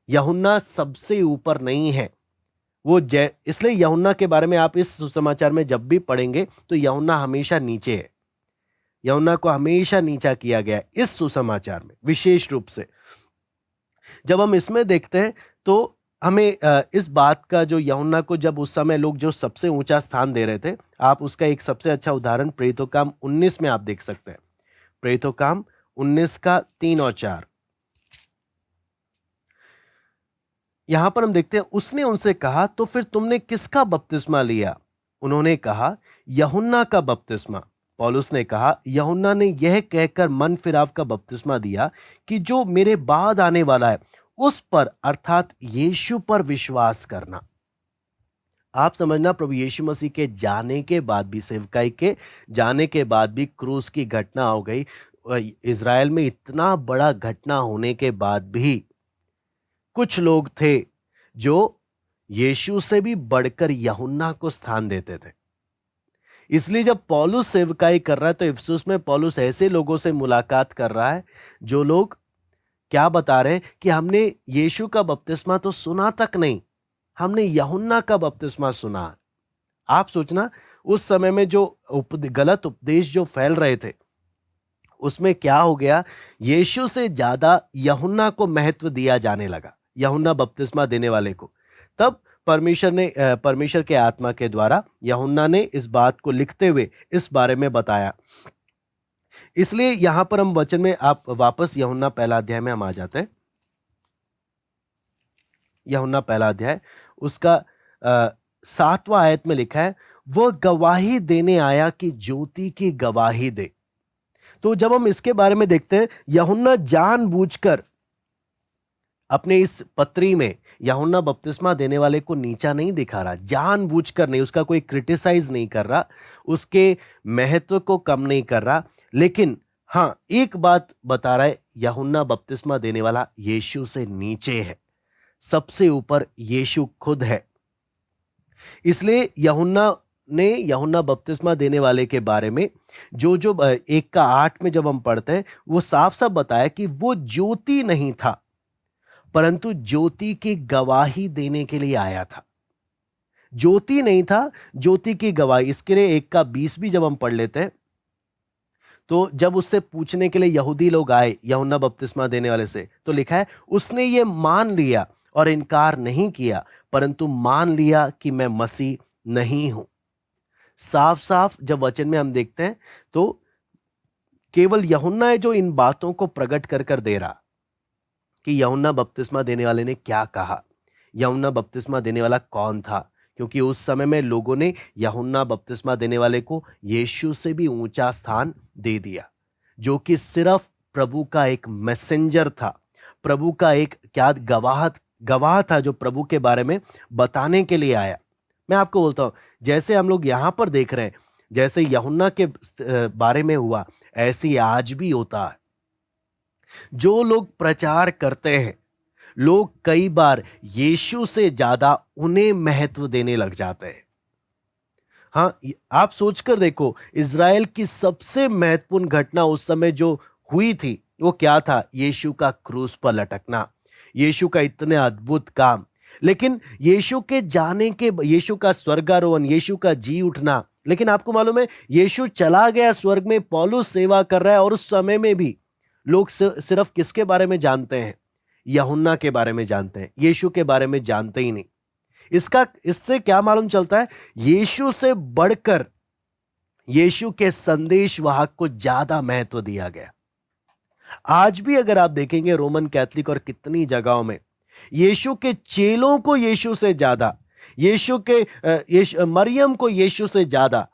यूहन्ना सबसे ऊपर नहीं है, इसलिए यूहन्ना के बारे में आप इस सुसमाचार में जब भी पढ़ेंगे तो यूहन्ना हमेशा नीचे है। यूहन्ना को हमेशा नीचा किया गया इस सुसमाचार में। विशेष रूप से जब हम इसमें देखते हैं तो हमें इस बात का, जो यूहन्ना को जब उस समय लोग जो सबसे ऊंचा स्थान दे रहे थे, आप उसका एक सबसे अच्छा उदाहरण प्रेरितों काम 19 में आप देख सकते हैं। प्रेरितों काम 19 का 3 और 4, यहां पर हम देखते हैं, उसने उनसे कहा तो फिर तुमने किसका बपतिस्मा लिया? उन्होंने कहा यूहन्ना का बपतिस्मा। पौलुस ने कहा यूहन्ना ने यह कहकर मन फिराव का बपतिस्मा दिया कि जो मेरे बाद आने वाला है उस पर, अर्थात यीशु पर विश्वास करना। आप समझना, प्रभु यीशु मसीह के जाने के बाद भी, सेवकाई के जाने के बाद भी क्रूस की घटना हो गई। इज़राइल में इतना बड़ा घटना होने के बाद भी कुछ लोग थे जो यीशु से भी बढ़कर यूहन्ना को स्थान देते थे। इसलिए जब पौलुस सेवकाई कर रहा है तो इफिसुस में पौलुस ऐसे लोगों से मुलाकात कर रहा है जो लोग क्या बता रहे हैं कि हमने यीशु का बपतिस्मा तो सुना तक नहीं, हमने यूहन्ना का बपतिस्मा सुना। आप सोचना, उस समय में जो गलत उपदेश जो फैल रहे थे उसमें क्या हो गया, यीशु से ज्यादा यूहन्ना को महत्व दिया जाने लगा, यूहन्ना बपतिस्मा देने वाले को। तब परमेश्वर के आत्मा के द्वारा यूहन्ना ने इस बात को लिखते हुए इस बारे में बताया। इसलिए यहां पर हम वचन में, आप वापस यूहन्ना पहला अध्याय में हम आ जाते हैं। यूहन्ना पहला अध्याय उसका 7वां आयत में लिखा है, वह गवाही देने आया कि ज्योति की गवाही दे। तो जब हम इसके बारे में देखते हैं, यूहन्ना जानबूझकर अपने इस पत्री में यूहन्ना बपतिस्मा देने वाले को नीचा नहीं दिखा रहा, जानबूझकर नहीं, उसका कोई क्रिटिसाइज नहीं कर रहा, उसके महत्व को कम नहीं कर रहा, लेकिन हाँ एक बात बता रहा है, यूहन्ना बपतिस्मा देने वाला यीशु से नीचे है, सबसे ऊपर यीशु खुद है। इसलिए यूहन्ना बपतिस्मा देने वाले के बारे में जो 1:8 में जब हम पढ़ते हैं, वो साफ साफ बताया कि वो ज्योति नहीं था परंतु ज्योति की गवाही देने के लिए आया था। ज्योति नहीं था, ज्योति की गवाही। इसके लिए 1:20 भी जब हम पढ़ लेते हैं तो जब उससे पूछने के लिए यहूदी लोग आए यूहन्ना बपतिस्मा देने वाले से, तो लिखा है उसने ये मान लिया और इनकार नहीं किया, परंतु मान लिया कि मैं मसीह नहीं हूं। साफ साफ जब वचन में हम देखते हैं तो केवल यूहन्ना है जो इन बातों को प्रकट कर कर दे रहा कि यूहन्ना बपतिस्मा देने वाले ने क्या कहा, यूहन्ना बपतिस्मा देने वाला कौन था। क्योंकि उस समय में लोगों ने यूहन्ना बपतिस्मा देने वाले को यीशु से भी ऊंचा स्थान दे दिया, जो कि सिर्फ प्रभु का एक मैसेंजर था, प्रभु का एक क्या गवाह था, जो प्रभु के बारे में बताने के लिए आया। मैं आपको बोलता हूं, जैसे हम लोग यहां पर देख रहे हैं, जैसे यूहन्ना के बारे में हुआ, ऐसे ही आज भी होता है। जो लोग प्रचार करते हैं, लोग कई बार यीशु से ज्यादा उन्हें महत्व देने लग जाते हैं। हाँ, आप सोचकर देखो, इज़राइल की सबसे महत्वपूर्ण घटना उस समय जो हुई थी वो क्या था? यीशु का क्रूस पर लटकना, यीशु का इतने अद्भुत काम। लेकिन यीशु के जाने के, यीशु का स्वर्गारोहण, यीशु का जी उठना, लेकिन आपको मालूम है यीशु चला गया स्वर्ग में, पौलुस सेवा कर रहा है, और उस समय में भी लोग सिर्फ किसके बारे में जानते हैं? यूहन्ना के बारे में जानते हैं, यीशु के बारे में जानते ही नहीं। इससे क्या मालूम चलता है? यीशु से बढ़कर यीशु के संदेशवाहक को ज्यादा महत्व दिया गया। आज भी अगर आप देखेंगे रोमन कैथोलिक और कितनी जगहों में यीशु के चेलों को यीशु से ज्यादा, मरियम को यीशु से ज्यादा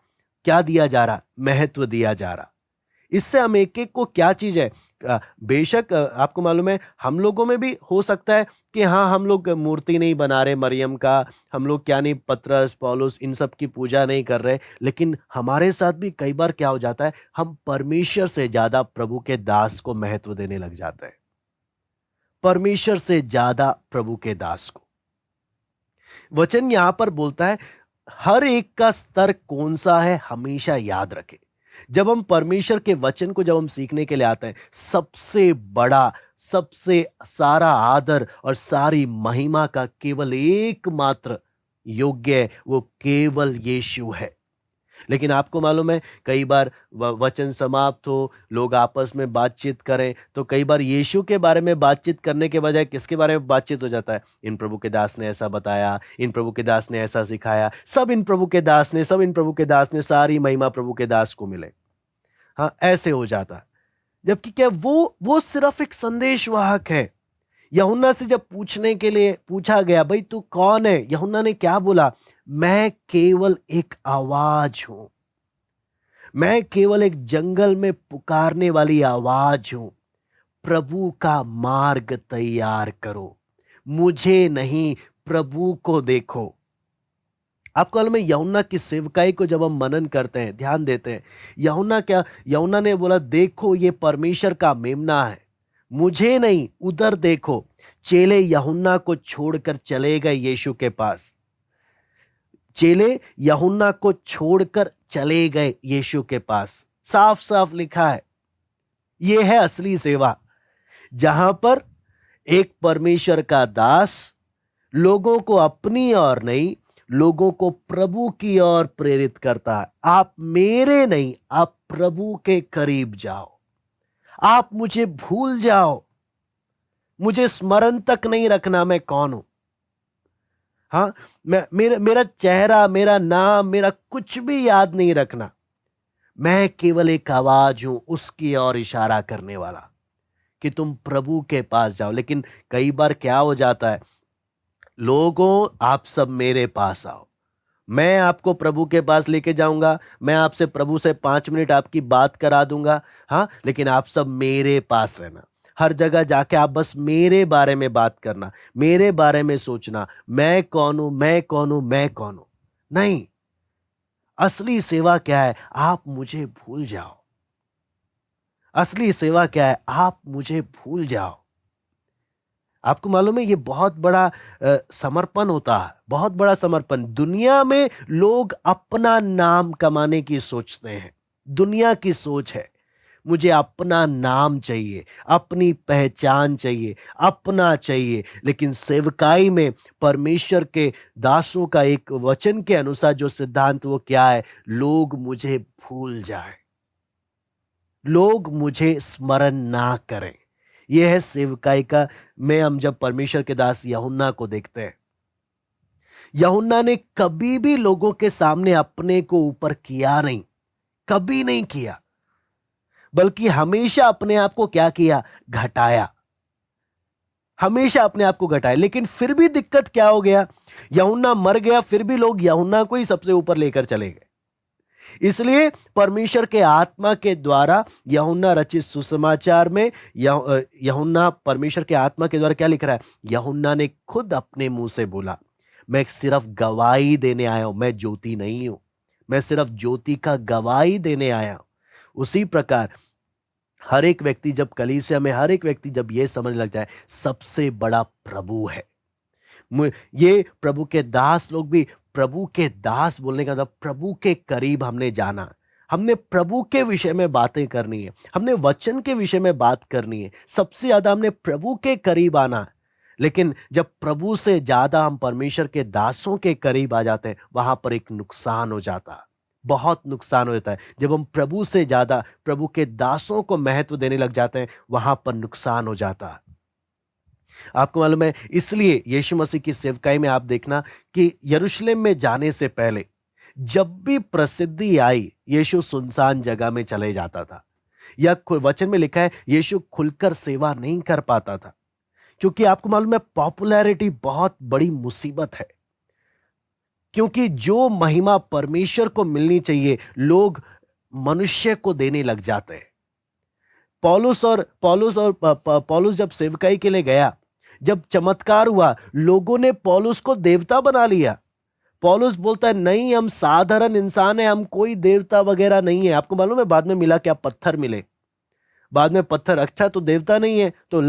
क्या दिया जा रहा? महत्व दिया जा रहा। इससे हम एक एक को क्या चीज है, बेशक आपको मालूम है हम लोगों में भी हो सकता है कि हाँ, हम लोग मूर्ति नहीं बना रहे मरियम का, हम लोग क्या नहीं, पतरस पौलुस इन सब की पूजा नहीं कर रहे, लेकिन हमारे साथ भी कई बार क्या हो जाता है, हम परमेश्वर से ज्यादा प्रभु के दास को महत्व देने लग जाते हैं, परमेश्वर से ज्यादा प्रभु के दास को। वचन यहां पर बोलता है हर एक का स्तर कौन सा है हमेशा याद रखें। जब हम परमेश्वर के वचन को जब हम सीखने के लिए आते हैं, सबसे बड़ा, सबसे सारा आदर और सारी महिमा का केवल एकमात्र योग्य है, वो केवल यीशु है। लेकिन आपको मालूम है कई बार वचन समाप्त हो, लोग आपस में बातचीत करें, तो कई बार यीशु के बारे में बातचीत करने के बजाय किसके बारे में बातचीत हो जाता है? इन प्रभु के दास ने ऐसा बताया, इन प्रभु के दास ने ऐसा सिखाया, सब इन प्रभु के दास ने, सारी महिमा प्रभु के दास को मिले। हाँ, ऐसे हो जाता। जबकि क्या वो सिर्फ एक संदेशवाहक है। यूहन्ना से जब पूछने के लिए पूछा गया, भाई तू कौन है? यूहन्ना ने क्या बोला? मैं केवल एक आवाज हूं, मैं केवल एक जंगल में पुकारने वाली आवाज हूं। प्रभु का मार्ग तैयार करो, मुझे नहीं प्रभु को देखो। आपको मालूम है यूहन्ना की सेवकाई को जब हम मनन करते हैं, ध्यान देते हैं, यूहन्ना ने बोला देखो ये परमेश्वर का मेमना है, मुझे नहीं उधर देखो। चेले यूहन्ना को छोड़कर चले गए यीशु के पास, चेले यूहन्ना को छोड़कर चले गए यीशु के पास। साफ साफ लिखा है, यह है असली सेवा, जहां पर एक परमेश्वर का दास लोगों को अपनी ओर नहीं, लोगों को प्रभु की ओर प्रेरित करता है। आप मेरे नहीं, आप प्रभु के करीब जाओ, आप मुझे भूल जाओ, मुझे स्मरण तक नहीं रखना मैं कौन हूं। हाँ, मेरा चेहरा, मेरा नाम, मेरा कुछ भी याद नहीं रखना। मैं केवल एक आवाज हूं उसकी ओर इशारा करने वाला कि तुम प्रभु के पास जाओ। लेकिन कई बार क्या हो जाता है, लोगों आप सब मेरे पास आओ, मैं आपको प्रभु के पास लेके जाऊंगा, मैं आपसे प्रभु से 5 मिनट आपकी बात करा दूंगा। हाँ, लेकिन आप सब मेरे पास रहना, हर जगह जाके आप बस मेरे बारे में बात करना, मेरे बारे में सोचना, मैं कौन हूं, मैं कौन हूं, मैं कौन हूं। नहीं, असली सेवा क्या है? आप मुझे भूल जाओ। असली सेवा क्या है? आप मुझे भूल जाओ। आपको मालूम है ये बहुत बड़ा समर्पण होता है, बहुत बड़ा समर्पण। दुनिया में लोग अपना नाम कमाने की सोचते हैं, दुनिया की सोच है मुझे अपना नाम चाहिए, अपनी पहचान चाहिए, अपना चाहिए। लेकिन सेवकाई में परमेश्वर के दासों का एक वचन के अनुसार जो सिद्धांत वो क्या है? लोग मुझे भूल जाए, लोग मुझे स्मरण ना करें। यह है सेवकाई का में हम जब परमेश्वर के दास यूहन्ना को देखते हैं, यूहन्ना ने कभी भी लोगों के सामने अपने को ऊपर किया नहीं, कभी नहीं किया, बल्कि हमेशा अपने आप को क्या किया, घटाया, हमेशा अपने आप को घटाया। लेकिन फिर भी दिक्कत क्या हो गया, यूहन्ना मर गया, फिर भी लोग यूहन्ना को ही सबसे ऊपर लेकर चले गए। इसलिए परमेश्वर के आत्मा के द्वारा यूहन्ना रचित सुसमाचार में यूहन्ना परमेश्वर के आत्मा के द्वारा क्या लिख रहा है, यूहन्ना ने खुद अपने मुंह से बोला, मैं सिर्फ गवाही देने आया हूं, मैं ज्योति नहीं हूं, मैं सिर्फ ज्योति का गवाही देने आया हूं। उसी प्रकार हर एक व्यक्ति जब कलीसिया में, हर एक व्यक्ति जब यह समझ लग जाए सबसे बड़ा प्रभु है, ये प्रभु के दास लोग भी, प्रभु के दास बोलने का मतलब प्रभु के करीब हमने जाना, हमने प्रभु के विषय में बातें करनी है, हमने वचन के विषय में बात करनी है, सबसे ज्यादा हमने प्रभु के करीब आना है। लेकिन जब प्रभु से ज्यादा हम परमेश्वर के दासों के करीब आ जाते हैं, वहां पर एक नुकसान हो जाता है, बहुत नुकसान हो जाता है। जब हम प्रभु से ज्यादा प्रभु के दासों को महत्व देने लग जाते हैं, वहां पर नुकसान हो जाता है। आपको मालूम है, इसलिए यीशु मसीह की सेवकाई में आप देखना कि यरूशलेम में जाने से पहले जब भी प्रसिद्धि आई, यीशु सुनसान जगह में चले जाता था, या वचन में लिखा है यीशु खुलकर सेवा नहीं कर पाता था, क्योंकि आपको मालूम है पॉपुलैरिटी बहुत बड़ी मुसीबत है। क्योंकि जो महिमा परमेश्वर को मिलनी चाहिए, लोग मनुष्य को देने लग जाते हैं। पौलुस जब सेवकाई के लिए गया, जब चमत्कार हुआ, लोगों ने पौलुस को देवता बना लिया। पौलुस बोलता है नहीं, हम साधारण इंसान हैं, हम कोई देवता वगैरह नहीं है। आपको मालूम है बाद में मिला क्या, पत्थर मिले। बाद में पत्थर, अच्छा तो देवता नहीं है तो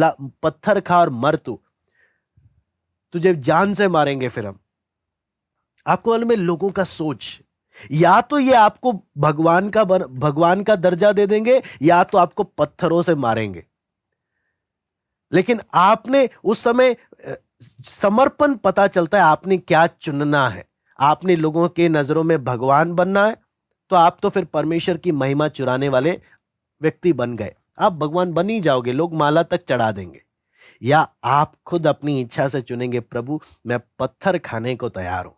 पत्थर खा और मर, तुझे जान से मारेंगे फिर हम। आपको मालूम है लोगों का सोच, या तो ये आपको भगवान का दर्जा दे देंगे, या तो आपको पत्थरों से मारेंगे। लेकिन आपने उस समय समर्पण, पता चलता है आपने क्या चुनना है। आपने लोगों के नजरों में भगवान बनना है, तो आप तो फिर परमेश्वर की महिमा चुराने वाले व्यक्ति बन गए, आप भगवान बन ही जाओगे, लोग माला तक चढ़ा देंगे। या आप खुद अपनी इच्छा से चुनेंगे, प्रभु मैं पत्थर खाने को तैयार हूं,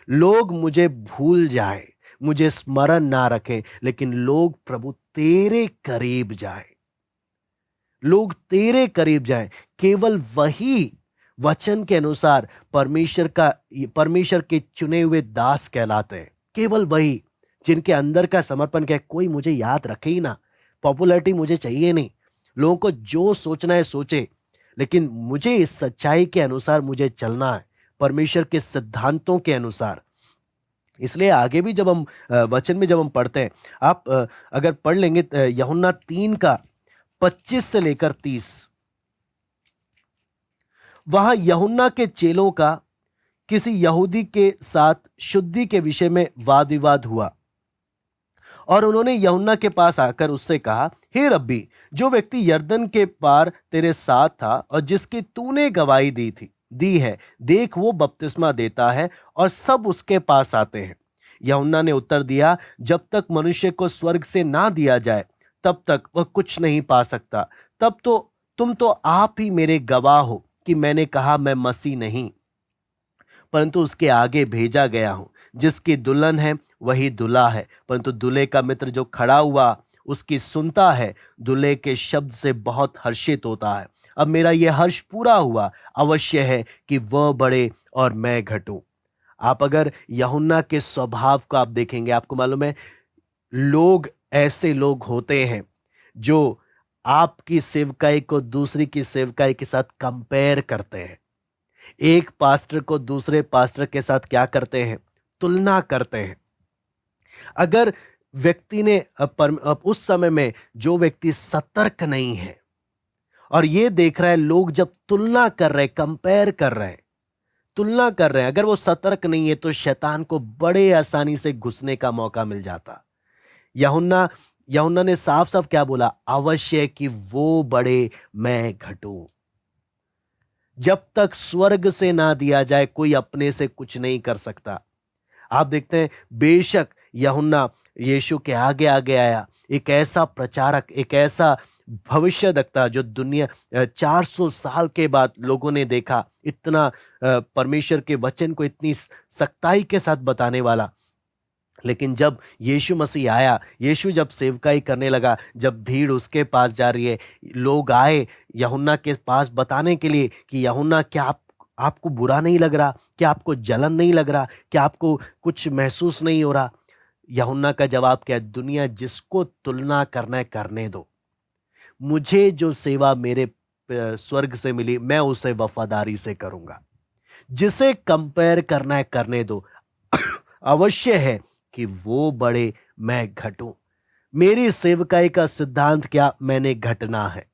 लोग मुझे भूल जाए, मुझे स्मरण ना रखें, लेकिन लोग प्रभु तेरे करीब जाए, लोग तेरे करीब जाएं। केवल वही वचन के अनुसार परमेश्वर के चुने हुए दास कहलाते हैं। केवल वही जिनके अंदर का समर्पण क्या है, कोई मुझे याद रखे ही ना, पॉपुलैरिटी मुझे चाहिए नहीं, लोगों को जो सोचना है सोचे, लेकिन मुझे इस सच्चाई के अनुसार मुझे चलना है, परमेश्वर के सिद्धांतों के अनुसार। इसलिए आगे भी जब हम वचन में जब हम पढ़ते हैं, आप अगर पढ़ लेंगे यूहन्ना 3:25 से लेकर 30, वहां यूहन्ना के चेलों का किसी यहूदी के साथ शुद्धि के विषय में वाद विवाद हुआ, और उन्होंने यूहन्ना के पास आकर उससे कहा, हे रब्बी, जो व्यक्ति यरदन के पार तेरे साथ था और जिसकी तूने गवाही दी है, देख वो बपतिस्मा देता है और सब उसके पास आते हैं। यूहन्ना ने उत्तर दिया, जब तक मनुष्य को स्वर्ग से ना दिया जाए तब तक वह कुछ नहीं पा सकता। तब तो तुम तो आप ही मेरे गवाह हो कि मैंने कहा मैं मसीह नहीं, परंतु उसके आगे भेजा गया हूं। जिसकी दुल्हन है वही दूल्हा है, परंतु दूल्हे का मित्र जो खड़ा हुआ उसकी सुनता है, दूल्हे के शब्द से बहुत हर्षित होता है। अब मेरा यह हर्ष पूरा हुआ, अवश्य है कि वह बढ़े और मैं घटूं। आप अगर यूहन्ना के स्वभाव को आप देखेंगे, आपको मालूम है लोग ऐसे लोग होते हैं जो आपकी सेवकाई को दूसरी की सेवकाई के साथ कंपेयर करते हैं। एक पास्टर को दूसरे पास्टर के साथ क्या करते हैं, तुलना करते हैं। अगर व्यक्ति ने उस समय में जो व्यक्ति सतर्क नहीं है और ये देख रहा है लोग जब तुलना कर रहे, कंपेयर कर रहे हैं, तुलना कर रहे हैं, अगर वो सतर्क नहीं है तो शैतान को बड़े आसानी से घुसने का मौका मिल जाता। यूहन्ना ने साफ साफ क्या बोला, अवश्य कि वो बढ़े मैं घटूं। जब तक स्वर्ग से ना दिया जाए कोई अपने से कुछ नहीं कर सकता। आप देखते हैं बेशक यूहन्ना यीशु के आगे आगे आया, एक ऐसा प्रचारक, एक ऐसा भविष्यद्वक्ता जो दुनिया 400 साल के बाद लोगों ने देखा, इतना परमेश्वर के वचन को इतनी सख्ताई के साथ बताने वाला। लेकिन जब यीशु मसीह आया, यीशु जब सेवकाई करने लगा, जब भीड़ उसके पास जा रही है, लोग आए यूहन्ना के पास बताने के लिए कि यूहन्ना, क्या आपको बुरा नहीं लग रहा? क्या आपको जलन नहीं लग रहा? क्या आपको कुछ महसूस नहीं हो रहा? यूहन्ना का जवाब क्या है? दुनिया जिसको तुलना करना है करने दो, मुझे जो सेवा मेरे स्वर्ग से मिली मैं उसे वफादारी से करूंगा। जिसे कंपेयर करना है करने दो। अवश्य है कि वो बढ़े मैं घटूं। मेरी सेवकाई का सिद्धांत क्या? मैंने घटना है।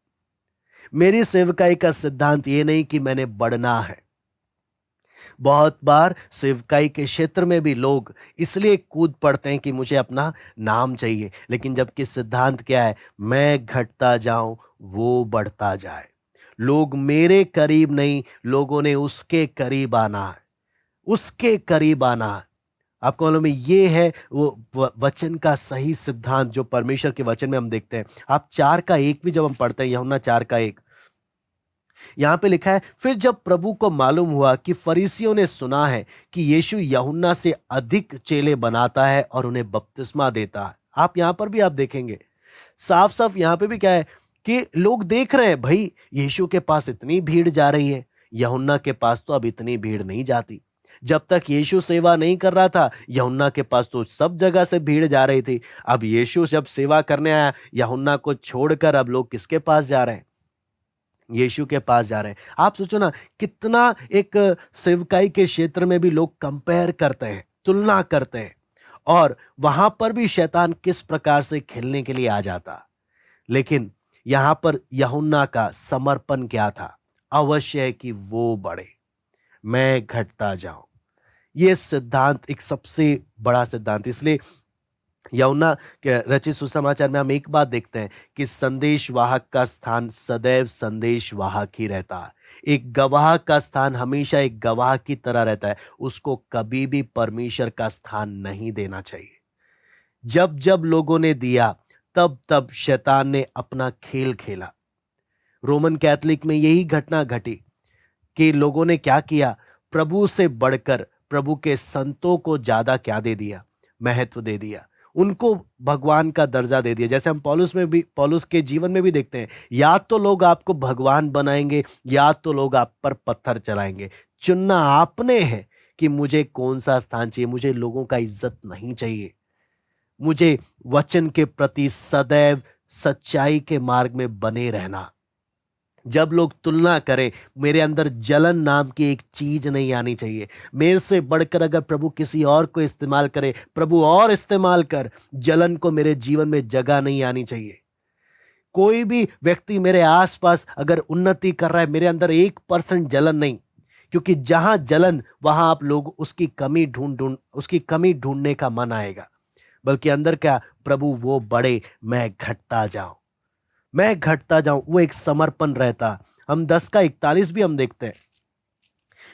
मेरी सेवकाई का सिद्धांत ये नहीं कि मैंने बढ़ना है। बहुत बार सेवकाई के क्षेत्र में भी लोग इसलिए कूद पड़ते हैं कि मुझे अपना नाम चाहिए, लेकिन जबकि सिद्धांत क्या है? मैं घटता जाऊं वो बढ़ता जाए। लोग मेरे करीब नहीं, लोगों ने उसके करीब आना है, उसके करीब आना है। आपको मालूम है, ये है वो वचन का सही सिद्धांत जो परमेश्वर के वचन में हम देखते हैं। आप 4:1 भी जब हम पढ़ते हैं, यूहन्ना 4:1, यहां पे लिखा है, फिर जब प्रभु को मालूम हुआ कि फरीसियों ने सुना है कि यीशु यूहन्ना से अधिक चेले बनाता है और उन्हें बपतिस्मा देता है। आप यहां पर भी आप देखेंगे साफ साफ, यहां पे भी क्या है कि लोग देख रहे हैं, भाई यीशु के पास इतनी भीड़ जा रही है, यूहन्ना के पास तो अब इतनी भीड़ नहीं जाती। जब तक यीशु सेवा नहीं कर रहा था, यूहन्ना के पास तो सब जगह से भीड़ जा रही थी। अब यीशु जब सेवा करने आया, यूहन्ना को छोड़कर अब लोग किसके पास जा रहे हैं? यीशु के पास जा रहे हैं। आप सोचो ना, कितना एक सेवकाई के क्षेत्र में भी लोग कंपेयर करते हैं, तुलना करते हैं, और वहां पर भी शैतान किस प्रकार से खेलने के लिए आ जाता। लेकिन यहां पर यूहन्ना का समर्पण क्या था? अवश्य है कि वो बढ़े, मैं घटता जाऊं। ये सिद्धांत एक सबसे बड़ा सिद्धांत, इसलिए यूहन्ना के रचित सुसमाचार में हम एक बात देखते हैं कि संदेशवाहक का स्थान सदैव संदेशवाहक ही रहता है। एक गवाह का स्थान हमेशा एक गवाह की तरह रहता है, उसको कभी भी परमेश्वर का स्थान नहीं देना चाहिए। जब जब लोगों ने दिया, तब तब शैतान ने अपना खेल खेला। रोमन कैथोलिक में यही घटना घटी कि लोगों ने क्या किया? प्रभु से बढ़कर प्रभु के संतों को ज्यादा क्या दे दिया? महत्व दे दिया, उनको भगवान का दर्जा दे दिया। जैसे हम पौलुस के जीवन में भी देखते हैं, या तो लोग आपको भगवान बनाएंगे या तो लोग आप पर पत्थर चलाएंगे। चुनना आपने है कि मुझे कौन सा स्थान चाहिए। मुझे लोगों का इज्जत नहीं चाहिए, मुझे वचन के प्रति सदैव सच्चाई के मार्ग में बने रहना। जब लोग तुलना करें, मेरे अंदर जलन नाम की एक चीज नहीं आनी चाहिए। मेरे से बढ़कर अगर प्रभु किसी और को इस्तेमाल करे, प्रभु और इस्तेमाल कर, जलन को मेरे जीवन में जगह नहीं आनी चाहिए। कोई भी व्यक्ति मेरे आसपास अगर उन्नति कर रहा है, मेरे अंदर 1% जलन नहीं, क्योंकि जहां जलन वहां आप लोग उसकी कमी ढूंढने का मन आएगा। बल्कि अंदर क्या? प्रभु वो बढ़े, मैं घटता जाऊं, मैं घटता जाऊं। वो एक समर्पण रहता। हम 10:41 भी हम देखते हैं,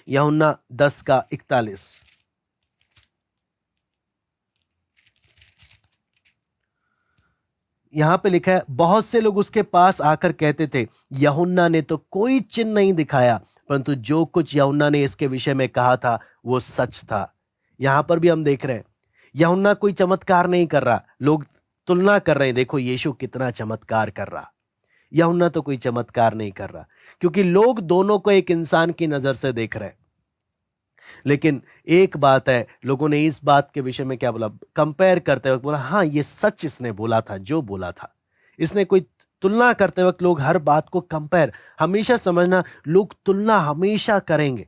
यूहन्ना 10:41। यहां पे लिखा है, बहुत से लोग उसके पास आकर कहते थे, यूहन्ना ने तो कोई चिन्ह नहीं दिखाया, परंतु जो कुछ यूहन्ना ने इसके विषय में कहा था वो सच था। यहां पर भी हम देख रहे हैं, यूहन्ना कोई चमत्कार नहीं कर रहा, लोग तुलना कर रहे हैं, देखो यीशु कितना चमत्कार कर रहा। यूहन्ना तो कोई चमत्कार नहीं कर रहा, क्योंकि लोग दोनों को एक इंसान की नजर से देख रहे हैं। लेकिन एक बात है, लोगों ने इस बात के विषय में क्या बोला? कंपेयर करते वक्त बोला, हाँ ये सच इसने बोला था, जो बोला था इसने। कोई तुलना करते वक्त लोग हर बात को कंपेयर, हमेशा समझना, लोग तुलना हमेशा करेंगे।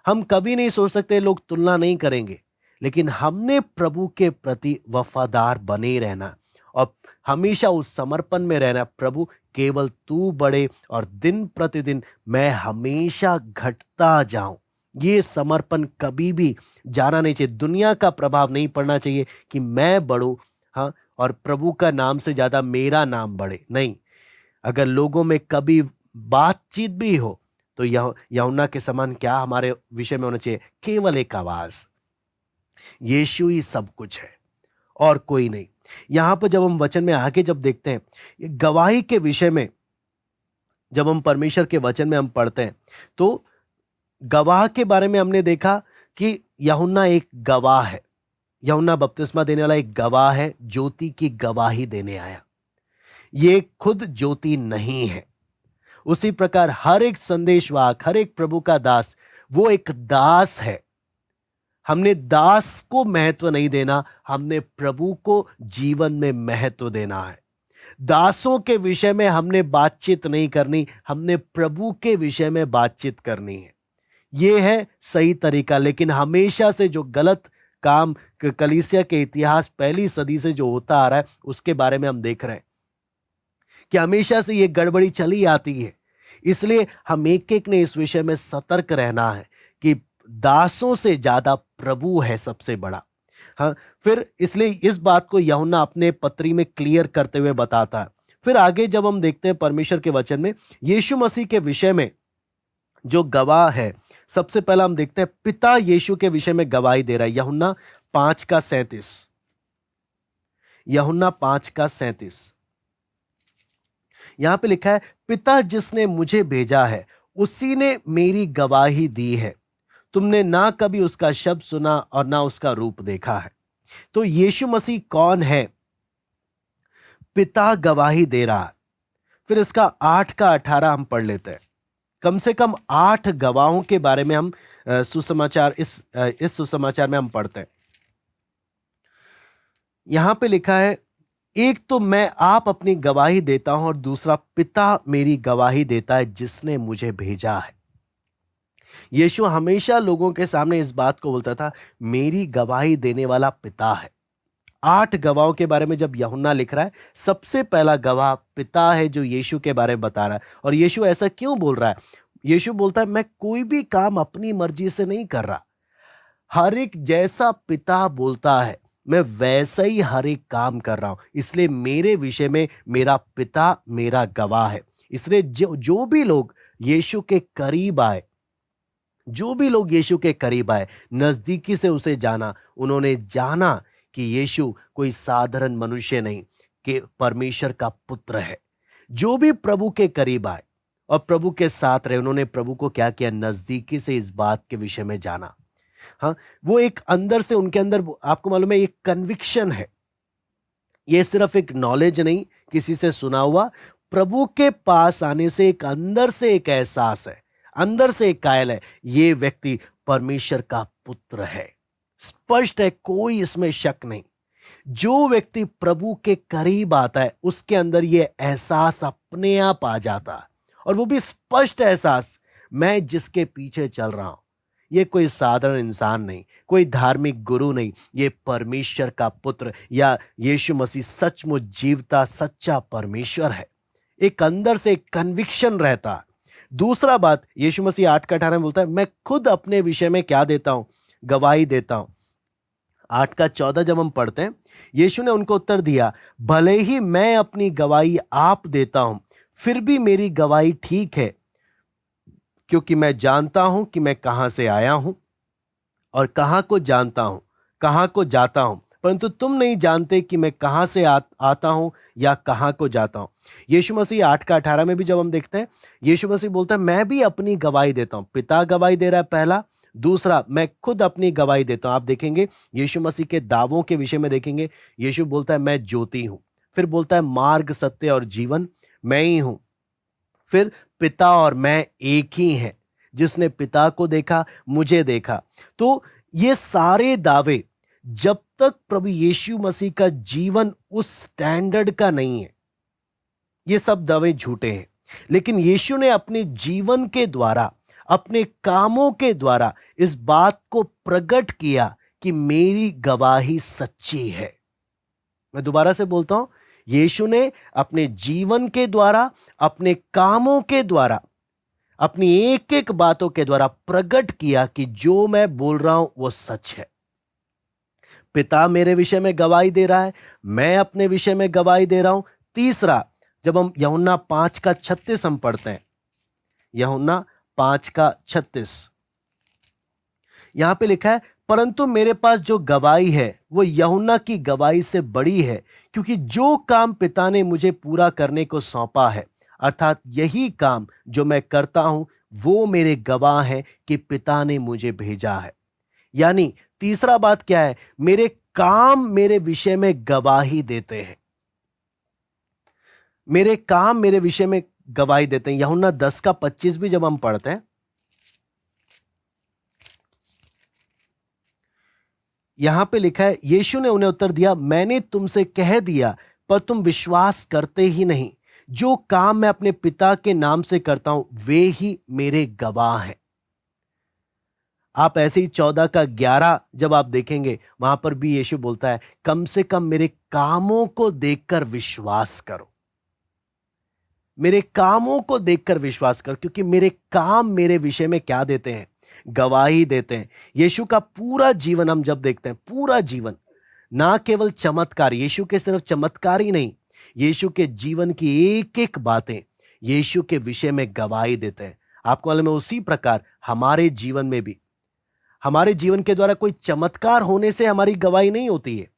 हम कभी नहीं सोच सकते लोग तुलना नहीं करेंगे, लेकिन हमने प्रभु के प्रति वफादार बने रहना और हमेशा उस समर्पण में रहना। प्रभु केवल तू बढ़े और दिन प्रतिदिन मैं हमेशा घटता जाऊं। ये समर्पण कभी भी जाना नहीं चाहिए। दुनिया का प्रभाव नहीं पड़ना चाहिए कि मैं बढ़ूं, हाँ, और प्रभु का नाम से ज्यादा मेरा नाम बढ़े, नहीं। अगर लोगों में कभी बातचीत भी हो तो यूहन्ना के समान क्या हमारे विषय में होना चाहिए? केवल एक आवाज, यीशु ही सब कुछ है। और कोई नहीं। यहां पर जब हम वचन में आगे जब देखते हैं, ये गवाही के विषय में जब हम परमेश्वर के वचन में हम पढ़ते हैं, तो गवाह के बारे में हमने देखा कि यूहन्ना एक गवाह है। यूहन्ना बपतिस्मा देने वाला एक गवाह है, ज्योति की गवाही देने आया। ये खुद ज्योति नहीं है। उसी प्रकार हर एक संदेशवाहक, हर एक प्रभु का दास, वो एक दास है। हमने दास को महत्व नहीं देना, हमने प्रभु को जीवन में महत्व देना है। दासों के विषय में हमने बातचीत नहीं करनी, हमने प्रभु के विषय में बातचीत करनी है। यह है सही तरीका। लेकिन हमेशा से जो गलत काम कलीसिया के इतिहास पहली सदी से जो होता आ रहा है, उसके बारे में हम देख रहे हैं कि हमेशा से ये गड़बड़ी चली आती है। इसलिए हम एक एक ने इस विषय में सतर्क रहना है कि दासों से ज्यादा प्रभु है सबसे बड़ा। हाँ, फिर इसलिए इस बात को यूहन्ना अपने पत्री में क्लियर करते हुए बताता है। फिर आगे जब हम देखते हैं परमेश्वर के वचन में यीशु मसीह के विषय में जो गवाह है, सबसे पहला हम देखते हैं पिता यीशु के विषय में गवाही दे रहा है। यूहन्ना 5:37। यूहन्ना 5:37 यहां पे लिखा है, पिता जिसने मुझे भेजा है उसी ने मेरी गवाही दी है। तुमने ना कभी उसका शब्द सुना और ना उसका रूप देखा है। तो यीशु मसीह कौन है? पिता गवाही दे रहा है। फिर इसका 8:18 हम पढ़ लेते हैं। कम से कम 8 गवाहों के बारे में हम सुसमाचार इस सुसमाचार में हम पढ़ते हैं। यहां पे लिखा है, एक तो मैं आप अपनी गवाही देता हूं और दूसरा पिता मेरी गवाही देता है जिसने मुझे भेजा है। यीशु हमेशा लोगों के सामने इस बात को बोलता था, मेरी गवाही देने वाला पिता है। 8 गवाहों के बारे में जब यूहन्ना लिख रहा है, सबसे पहला गवाह पिता है जो यीशु के बारे में बता रहा है। और यीशु ऐसा क्यों बोल रहा है? यीशु बोलता है, मैं कोई भी काम अपनी मर्जी से नहीं कर रहा। हर एक जैसा पिता बोलता है, मैं वैसा ही हर एक काम कर रहा हूं। इसलिए मेरे विषय में मेरा पिता मेरा गवाह है। इसलिए जो भी लोग यीशु के करीब आए, जो भी लोग यीशु के करीब आए, नजदीकी से उसे जाना, उन्होंने जाना कि यीशु कोई साधारण मनुष्य नहीं, कि परमेश्वर का पुत्र है। जो भी प्रभु के करीब आए और प्रभु के साथ रहे, उन्होंने प्रभु को क्या किया? नजदीकी से इस बात के विषय में जाना। हाँ, वो एक अंदर से उनके अंदर, आपको मालूम है, एक कन्विक्शन है। ये सिर्फ एक नॉलेज नहीं, किसी से सुना हुआ। प्रभु के पास आने से एक अंदर से एक एहसास है, अंदर से एक कायल है, ये व्यक्ति परमेश्वर का पुत्र है। स्पष्ट है, कोई इसमें शक नहीं। जो व्यक्ति प्रभु के करीब आता है, उसके अंदर ये एहसास अपने आप आ जाता है। और वो भी स्पष्ट एहसास, मैं जिसके पीछे चल रहा हूं, ये कोई साधारण इंसान नहीं, कोई धार्मिक गुरु नहीं, ये परमेश्वर का पुत्र या यीशु मसीह सचमुच जीवता सच्चा परमेश्वर है। एक अंदर से एक कन्विक्शन रहता है। दूसरा बात, यीशु मसीह 8:18 में बोलता है, मैं खुद अपने विषय में क्या देता हूं? गवाही देता हूं। 8:14 जब हम पढ़ते हैं, यीशु ने उनको उत्तर दिया, भले ही मैं अपनी गवाही आप देता हूं, फिर भी मेरी गवाही ठीक है, क्योंकि मैं जानता हूं कि मैं कहां से आया हूं और कहां को जानता हूं, कहां को जाता हूं, परंतु तुम नहीं जानते कि मैं कहां से आता हूं या कहां को जाता हूं। यीशु मसीह 8:18 में भी जब हम देखते हैं, यीशु मसीह बोलता है, मैं भी अपनी गवाही देता हूं। पिता गवाही दे रहा है पहला, दूसरा मैं खुद अपनी गवाही देता हूं। आप देखेंगे यीशु मसीह के दावों के विषय में देखेंगे, यीशु बोलता है, मैं ज्योति हूं। फिर बोलता है, मार्ग सत्य और जीवन मैं ही हूं। फिर पिता और मैं एक ही हैं, जिसने पिता को देखा मुझे देखा। तो ये सारे दावे, जब तक प्रभु यीशु मसीह का जीवन उस स्टैंडर्ड का नहीं है, ये सब दावे झूठे हैं। लेकिन यीशु ने अपने जीवन के द्वारा, अपने कामों के द्वारा इस बात को प्रकट किया कि मेरी गवाही सच्ची है। मैं दोबारा से बोलता हूं, यीशु ने अपने जीवन के द्वारा, अपने कामों के द्वारा, अपनी एक एक बातों के द्वारा प्रकट किया कि जो मैं बोल रहा हूं वो सच है। पिता मेरे विषय में गवाही दे रहा है, मैं अपने विषय में गवाही दे रहा हूं। तीसरा, जब हम यूहन्ना 5:36 हम पढ़ते हैं, यूहन्ना 5:36 यहां पे लिखा है, परंतु मेरे पास जो गवाही है वो यूहन्ना की गवाही से बड़ी है, क्योंकि जो काम पिता ने मुझे पूरा करने को सौंपा है, अर्थात यही काम जो मैं करता हूं, वो मेरे गवाह हैं कि पिता ने मुझे भेजा है। यानी तीसरा बात क्या है? मेरे काम मेरे विषय में गवाही देते हैं। मेरे काम मेरे विषय में गवाही देते हैं। यूहन्ना 10:25 भी जब हम पढ़ते हैं, यहां पे लिखा है, यीशु ने उन्हें उत्तर दिया, मैंने तुमसे कह दिया पर तुम विश्वास करते ही नहीं। जो काम मैं अपने पिता के नाम से करता हूं वे ही मेरे गवाह हैं। आप ऐसे ही 14:11 जब आप देखेंगे, वहां पर भी यीशु बोलता है, कम से कम मेरे कामों को देखकर विश्वास करो। मेरे कामों को देखकर विश्वास करो, क्योंकि मेरे काम मेरे विषय में क्या देते हैं? गवाही देते हैं। यीशु का पूरा जीवन हम जब देखते हैं, पूरा जीवन, ना केवल चमत्कार, यीशु के सिर्फ चमत्कार ही नहीं, यीशु के जीवन की एक एक बातें यीशु के विषय में गवाही देते हैं। आपको मालूम है, उसी प्रकार हमारे जीवन में भी, हमारे जीवन के द्वारा कोई चमत्कार होने से हमारी गवाही नहीं होती है।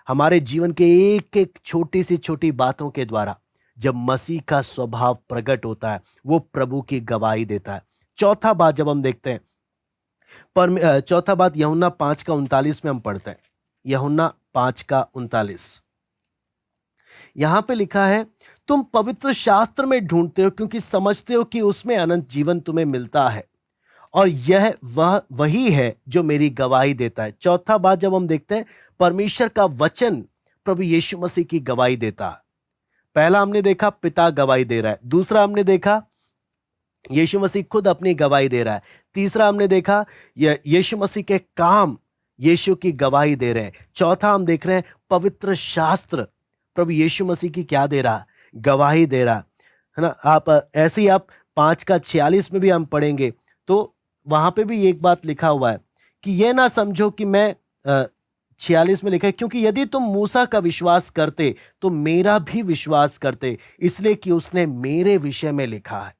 हमारे जीवन के एक एक छोटी सी छोटी बातों के द्वारा जब मसीह का स्वभाव प्रकट होता है, वो प्रभु की गवाही देता है। चौथा बात जब हम देखते हैं, चौथा बात यूहन्ना 5:39 में हम पढ़ते हैं। यूहन्ना 5:39 यहां पे लिखा है, तुम पवित्र शास्त्र में ढूंढते हो क्योंकि समझते हो कि उसमें अनंत जीवन तुम्हें मिलता है, और यह वही है जो मेरी गवाही देता है। चौथा बात जब हम देखते हैं, परमेश्वर का वचन प्रभु यीशु मसीह की गवाही देता है। पहला हमने देखा पिता गवाही दे रहा है, दूसरा हमने देखा यीशु मसीह खुद अपनी गवाही दे रहा है, तीसरा हमने देखा यीशु मसीह के काम यीशु की गवाही दे रहे हैं, चौथा हम देख रहे हैं पवित्र शास्त्र प्रभु यीशु मसीह की क्या दे रहा? गवाही दे रहा है ना। आप ऐसे ही आप 5:46 में भी हम पढ़ेंगे, तो वहां पे भी एक बात लिखा हुआ है कि यह ना समझो कि मैं 46 में लिखा है, क्योंकि यदि तुम मूसा का विश्वास करते तो मेरा भी विश्वास करते, इसलिए कि उसने मेरे विषय में लिखा है।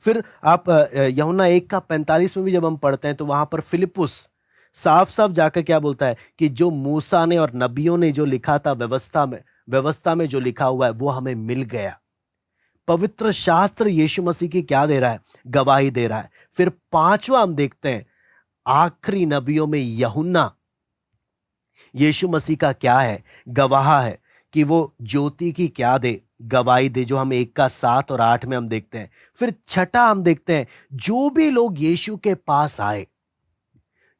फिर आप यूहन्ना 1:45 में भी जब हम पढ़ते हैं, तो वहां पर फिलिपुस साफ साफ जाकर क्या बोलता है कि जो मूसा ने और नबियों ने जो लिखा था, व्यवस्था में जो लिखा हुआ है वो हमें मिल गया। पवित्र शास्त्र यीशु मसीह की क्या दे रहा है? गवाही दे रहा है। फिर पांचवा हम देखते हैं, आखिरी नबियों में यूहन्ना यीशु मसीह का क्या है? गवाह है कि वो ज्योति की क्या दे? गवाही दे, जो हम 1:7 और 8 में हम देखते हैं। फिर छठा हम देखते हैं, जो भी लोग यीशु के पास आए,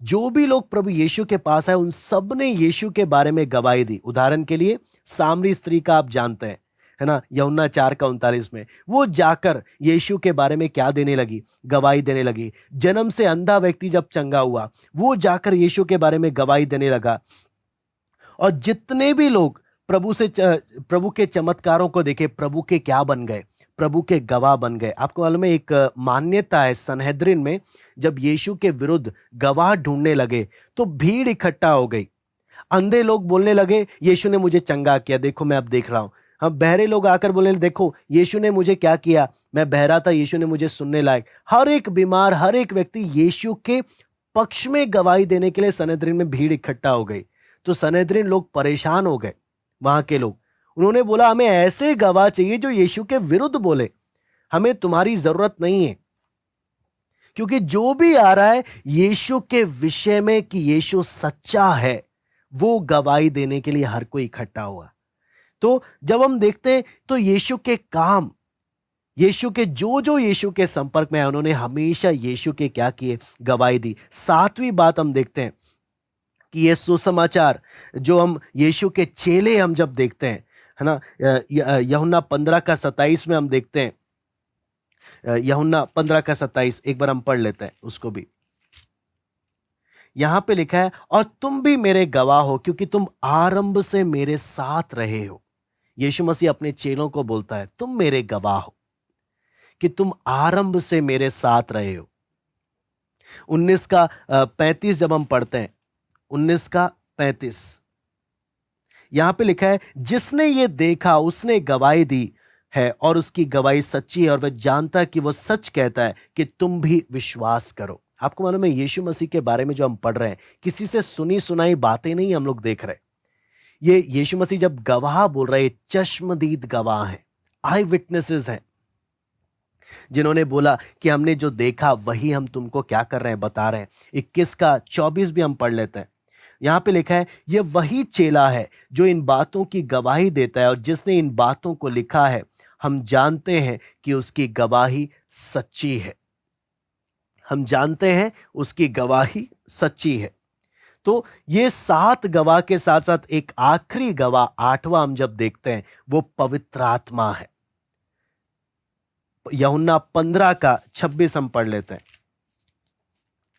जो भी लोग प्रभु यीशु के पास आए, उन सब ने यीशु के बारे में गवाही दी। उदाहरण के लिए सामरी स्त्री का आप जानते हैं, है ना, यूहन्ना 4:39 में वो जाकर यीशु के बारे में क्या देने लगी? गवाही देने लगी। जन्म से अंधा व्यक्ति जब चंगा हुआ, वो जाकर यीशु के बारे में गवाही देने लगा। और जितने भी लोग प्रभु के चमत्कारों को देखे, प्रभु के क्या बन गए? प्रभु के गवाह बन गए। आपको मालूम है, एक मान्यता है सनहेद्रिन में, जब यीशु के विरुद्ध गवाह ढूंढने लगे तो भीड़ इकट्ठा हो गई। अंधे लोग बोलने लगे, यीशु ने मुझे चंगा किया, देखो मैं अब देख रहा हूं। हम बहरे लोग आकर बोलने लगे, देखो यीशु ने मुझे क्या किया, मैं बहरा था, यीशु ने मुझे सुनने लायक। हर एक बीमार, हर एक व्यक्ति यीशु के पक्ष में गवाही देने के लिए सनहेद्रिन में भीड़ इकट्ठा हो गई। तो सनहेद्रिन लोग परेशान हो गए, वहां के लोग। उन्होंने बोला, हमें ऐसे गवाह चाहिए जो यीशु के विरुद्ध बोले, हमें तुम्हारी जरूरत नहीं है। क्योंकि जो भी आ रहा है यीशु के विषय में कि यीशु सच्चा है, वो गवाही देने के लिए हर कोई इकट्ठा हुआ। तो जब हम देखते हैं तो यीशु के काम, यीशु के जो यीशु के संपर्क में है, उन्होंने हमेशा यीशु के क्या किए? गवाही दी। सातवीं बात हम देखते हैं कि ये सुसमाचार जो हम यीशु के चेले हम जब देखते हैं, है ना, यूहन्ना 15:27 में हम देखते हैं, यूहन्ना 15:27 एक बार हम पढ़ लेते हैं उसको भी। यहां पे लिखा है, और तुम भी मेरे गवाह हो क्योंकि तुम आरंभ से मेरे साथ रहे हो। यीशु मसीह अपने चेलों को बोलता है, तुम मेरे गवाह हो कि तुम आरंभ से मेरे साथ रहे हो। 19:35 जब हम पढ़ते हैं, 19:35 यहां पे लिखा है, जिसने ये देखा उसने गवाही दी है और उसकी गवाही सच्ची है, और वह जानता है कि वो सच कहता है कि तुम भी विश्वास करो। आपको मालूम है यीशु मसीह के बारे में जो हम पढ़ रहे हैं, किसी से सुनी सुनाई बातें नहीं हम लोग देख रहे। ये यीशु मसीह जब गवाह बोल रहे हैं, चश्मदीद गवाह हैं, आई विटनेसेस हैं, जिन्होंने बोला कि हमने जो देखा वही हम तुमको क्या कर रहे हैं, बता रहे हैं। 21 का 24 भी हम पढ़ लेते हैं। यहां पे लिखा है, ये वही चेला है जो इन बातों की गवाही देता है और जिसने इन बातों को लिखा है। हम जानते हैं कि उसकी गवाही सच्ची है। हम जानते हैं उसकी गवाही सच्ची है। तो ये 7 गवाह के साथ साथ एक आखिरी गवाह 8वां हम जब देखते हैं, वो पवित्र आत्मा है। यूहन्ना 15 का 26 हम पढ़ लेते हैं।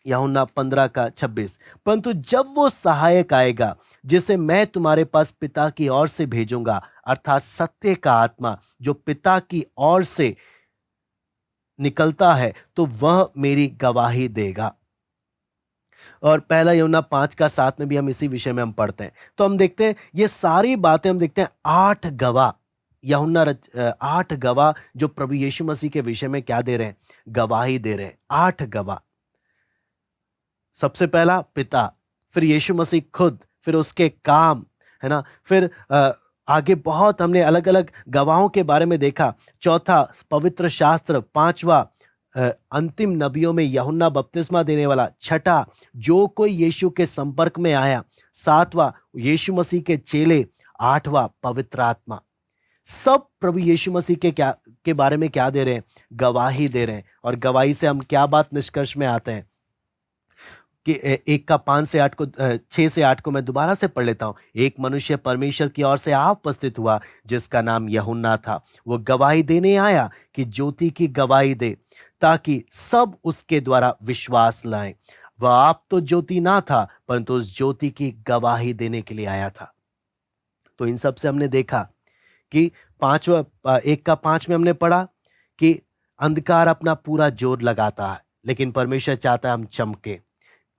यूहन्ना 15 का 26, परंतु जब वो सहायक आएगा जिसे मैं तुम्हारे पास पिता की ओर से भेजूंगा, अर्थात सत्य का आत्मा जो पिता की ओर से निकलता है, तो वह मेरी गवाही देगा। और पहला यूहन्ना 5 का 7 में भी हम इसी विषय में हम पढ़ते हैं। तो हम देखते हैं ये सारी बातें, हम देखते हैं 8 गवाह, यूहन्ना 8 गवाह जो प्रभु यीशु मसीह के विषय में क्या दे रहे हैं, गवाही दे रहे हैं। 8 गवाह, सबसे पहला पिता, फिर यीशु मसीह खुद, फिर उसके काम, है ना, फिर आगे बहुत हमने अलग अलग गवाहों के बारे में देखा। चौथा पवित्र शास्त्र, 5वां अंतिम नबियों में यूहन्ना बपतिस्मा देने वाला, छठा जो कोई यीशु के संपर्क में आया, 7वां यीशु मसीह के चेले, 8वां पवित्र आत्मा। सब प्रभु यीशु मसीह के बारे में क्या दे रहे हैं, गवाही दे रहे हैं। और गवाही से हम क्या बात निष्कर्ष में आते हैं कि 1 का 5 से 8 को 6 से 8 को मैं दोबारा से पढ़ लेता हूं। एक मनुष्य परमेश्वर की ओर से आ उपस्थित हुआ जिसका नाम यूहन्ना था। वो गवाही देने आया कि ज्योति की गवाही दे, ताकि सब उसके द्वारा विश्वास लाएं। वह आप तो ज्योति ना था, परंतु उस ज्योति की गवाही देने के लिए आया था। तो इन सब से हमने देखा कि 1 का 5 में हमने पढ़ा कि अंधकार अपना पूरा जोर लगाता है, लेकिन परमेश्वर चाहता है हम चमके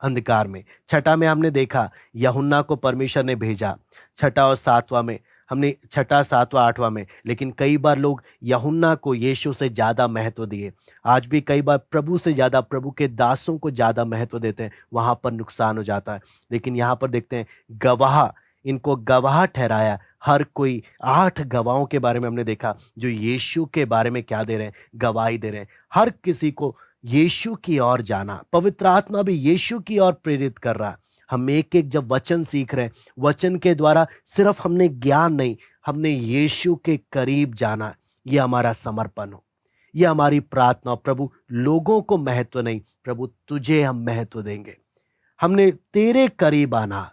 अंधकार में। छठा में हमने देखा यूहन्ना को परमेश्वर ने भेजा। छठा और 7वां में हमने, छठा 7वां 8वां में, लेकिन कई बार लोग यूहन्ना को यीशु से ज्यादा महत्व दिए। आज भी कई बार प्रभु से ज्यादा, प्रभु के दासों को ज्यादा महत्व देते हैं, वहां पर नुकसान हो जाता है। लेकिन यहाँ पर देखते हैं गवाह, इनको गवाह ठहराया। हर कोई 8 गवाहों के बारे में हमने देखा जो यीशु के बारे में क्या दे रहे हैं, गवाही दे रहे हैं। हर किसी को यीशु की ओर जाना, पवित्र आत्मा भी यीशु की ओर प्रेरित कर रहा है। हम एक एक जब वचन सीख रहे हैं, वचन के द्वारा सिर्फ हमने ज्ञान नहीं, हमने यीशु के करीब जाना। ये हमारा समर्पण हो, ये हमारी प्रार्थना। प्रभु लोगों को महत्व नहीं, प्रभु तुझे हम महत्व देंगे। हमने तेरे करीब आना,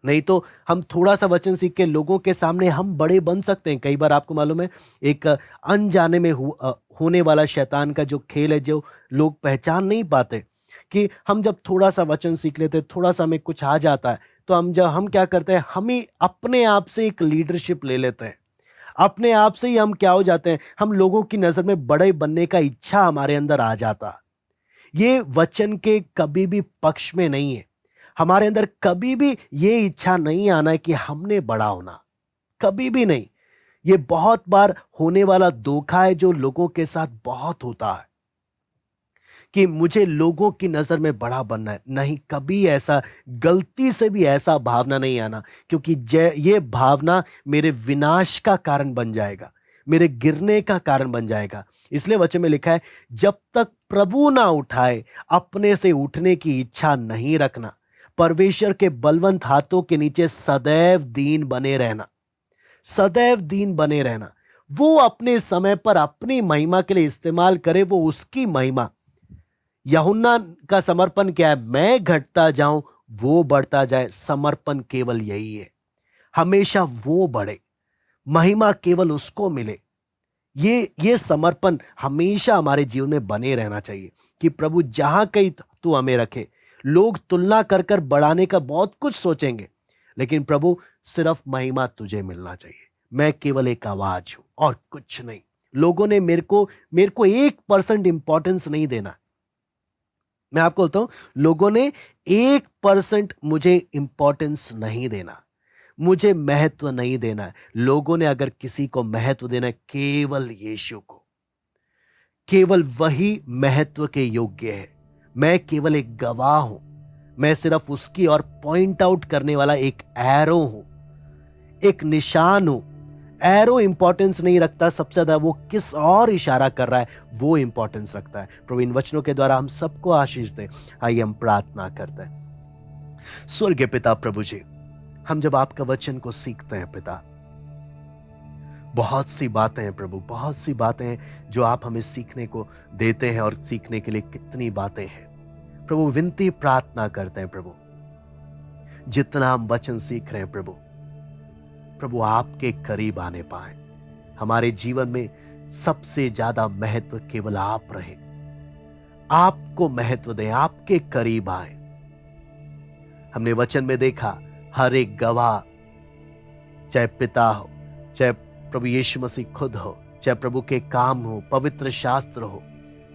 नहीं तो हम थोड़ा सा वचन सीख के लोगों के सामने हम बड़े बन सकते हैं। कई बार आपको मालूम है एक अनजाने में होने वाला शैतान का जो खेल है, जो लोग पहचान नहीं पाते, कि हम जब थोड़ा सा वचन सीख लेते, थोड़ा सा हमें कुछ आ जाता है, तो हम क्या करते हैं, हम ही अपने आप से एक लीडरशिप ले लेते हैं। अपने आप से ही हम क्या हो जाते हैं, हम लोगों की नजर में बड़े बनने का इच्छा हमारे अंदर आ जाता। ये वचन के कभी भी पक्ष में नहीं है। हमारे अंदर कभी भी ये इच्छा नहीं आना है कि हमने बड़ा होना, कभी भी नहीं। ये बहुत बार होने वाला धोखा है जो लोगों के साथ बहुत होता है कि मुझे लोगों की नजर में बड़ा बनना है। नहीं, कभी ऐसा, गलती से भी ऐसा भावना नहीं आना, क्योंकि ये भावना मेरे विनाश का कारण बन जाएगा, मेरे गिरने का कारण बन जाएगा। इसलिए वचन में लिखा है, जब तक प्रभु ना उठाए अपने से उठने की इच्छा नहीं रखना। परमेश्वर के बलवंत हाथों के नीचे सदैव दीन बने रहना, सदैव दीन बने रहना। वो अपने समय पर अपनी महिमा के लिए इस्तेमाल करे, वो उसकी महिमा। यूहन्ना का समर्पण क्या है, मैं घटता जाऊं वो बढ़ता जाए। समर्पण केवल यही है, हमेशा वो बढ़े, महिमा केवल उसको मिले। ये समर्पण हमेशा हमारे जीवन में बने रहना चाहिए कि प्रभु जहां कहीं तू हमें रखे। लोग तुलना कर कर बढ़ाने का बहुत कुछ सोचेंगे, लेकिन प्रभु सिर्फ महिमा तुझे मिलना चाहिए। मैं केवल एक आवाज हूं और कुछ नहीं। लोगों ने मेरे को 1% इंपॉर्टेंस नहीं देना। मैं आपको बोलता हूं, लोगों ने 1% मुझे इंपॉर्टेंस नहीं देना, मुझे महत्व नहीं देना है। लोगों ने अगर किसी को महत्व देना है, केवल यीशु को, केवल वही महत्व के योग्य है। मैं केवल एक गवाह हूं, मैं सिर्फ उसकी और पॉइंट आउट करने वाला एक एरो हूं, एक निशान हूं। एरो इंपॉर्टेंस नहीं रखता, सबसे ज्यादा वो किस और इशारा कर रहा है वो इंपॉर्टेंस रखता है। प्रभु इन वचनों के द्वारा हम सबको आशीष दे। आइए हम प्रार्थना करते हैं। स्वर्गीय पिता प्रभु जी, हम जब आपका वचन को सीखते हैं पिता, बहुत सी बातें हैं प्रभु, बहुत सी बातें हैं जो आप हमें सीखने को देते हैं, और सीखने के लिए कितनी बातें हैं प्रभु। विनती प्रार्थना करते हैं प्रभु, जितना हम वचन सीख रहे हैं प्रभु आपके करीब आने पाए। हमारे जीवन में सबसे ज्यादा महत्व केवल आप रहे, आपको महत्व दें, आपके करीब आए। हमने वचन में देखा हर एक गवाह, चाहे पिता हो, चाहे प्रभु यीशु मसीह खुद हो, चाहे प्रभु के काम हो, पवित्र शास्त्र हो,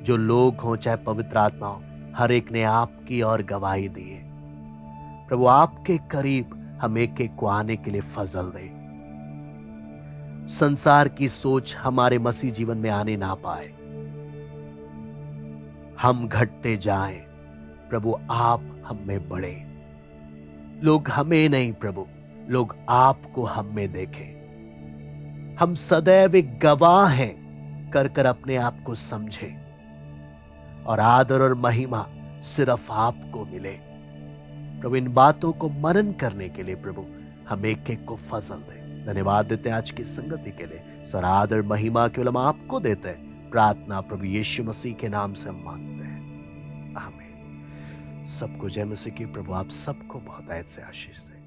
जो लोग हो, चाहे पवित्र आत्मा हो, हर एक ने आपकी और गवाही दी है प्रभु। आपके करीब हम एक एक को आने के लिए फजल दे। संसार की सोच हमारे मसीह जीवन में आने ना पाए। हम घटते जाएं प्रभु, आप हम में बढ़े। लोग हमें नहीं प्रभु, लोग आपको हम में देखें। हम सदैव एक गवाह हैं कर कर अपने आप को समझे, और आदर और महिमा सिर्फ आपको मिले प्रभु। इन बातों को मनन करने के लिए प्रभु हम एक एक को फजल दे। धन्यवाद देते हैं आज की संगति के लिए। सर आदर महिमा केवल हम आपको देते हैं। प्रार्थना प्रभु यीशु मसीह के नाम से हम मांगते हैं, आमीन। सबको जय मसीह की। प्रभु आप सबको बहुत ऐसे आशीष दे।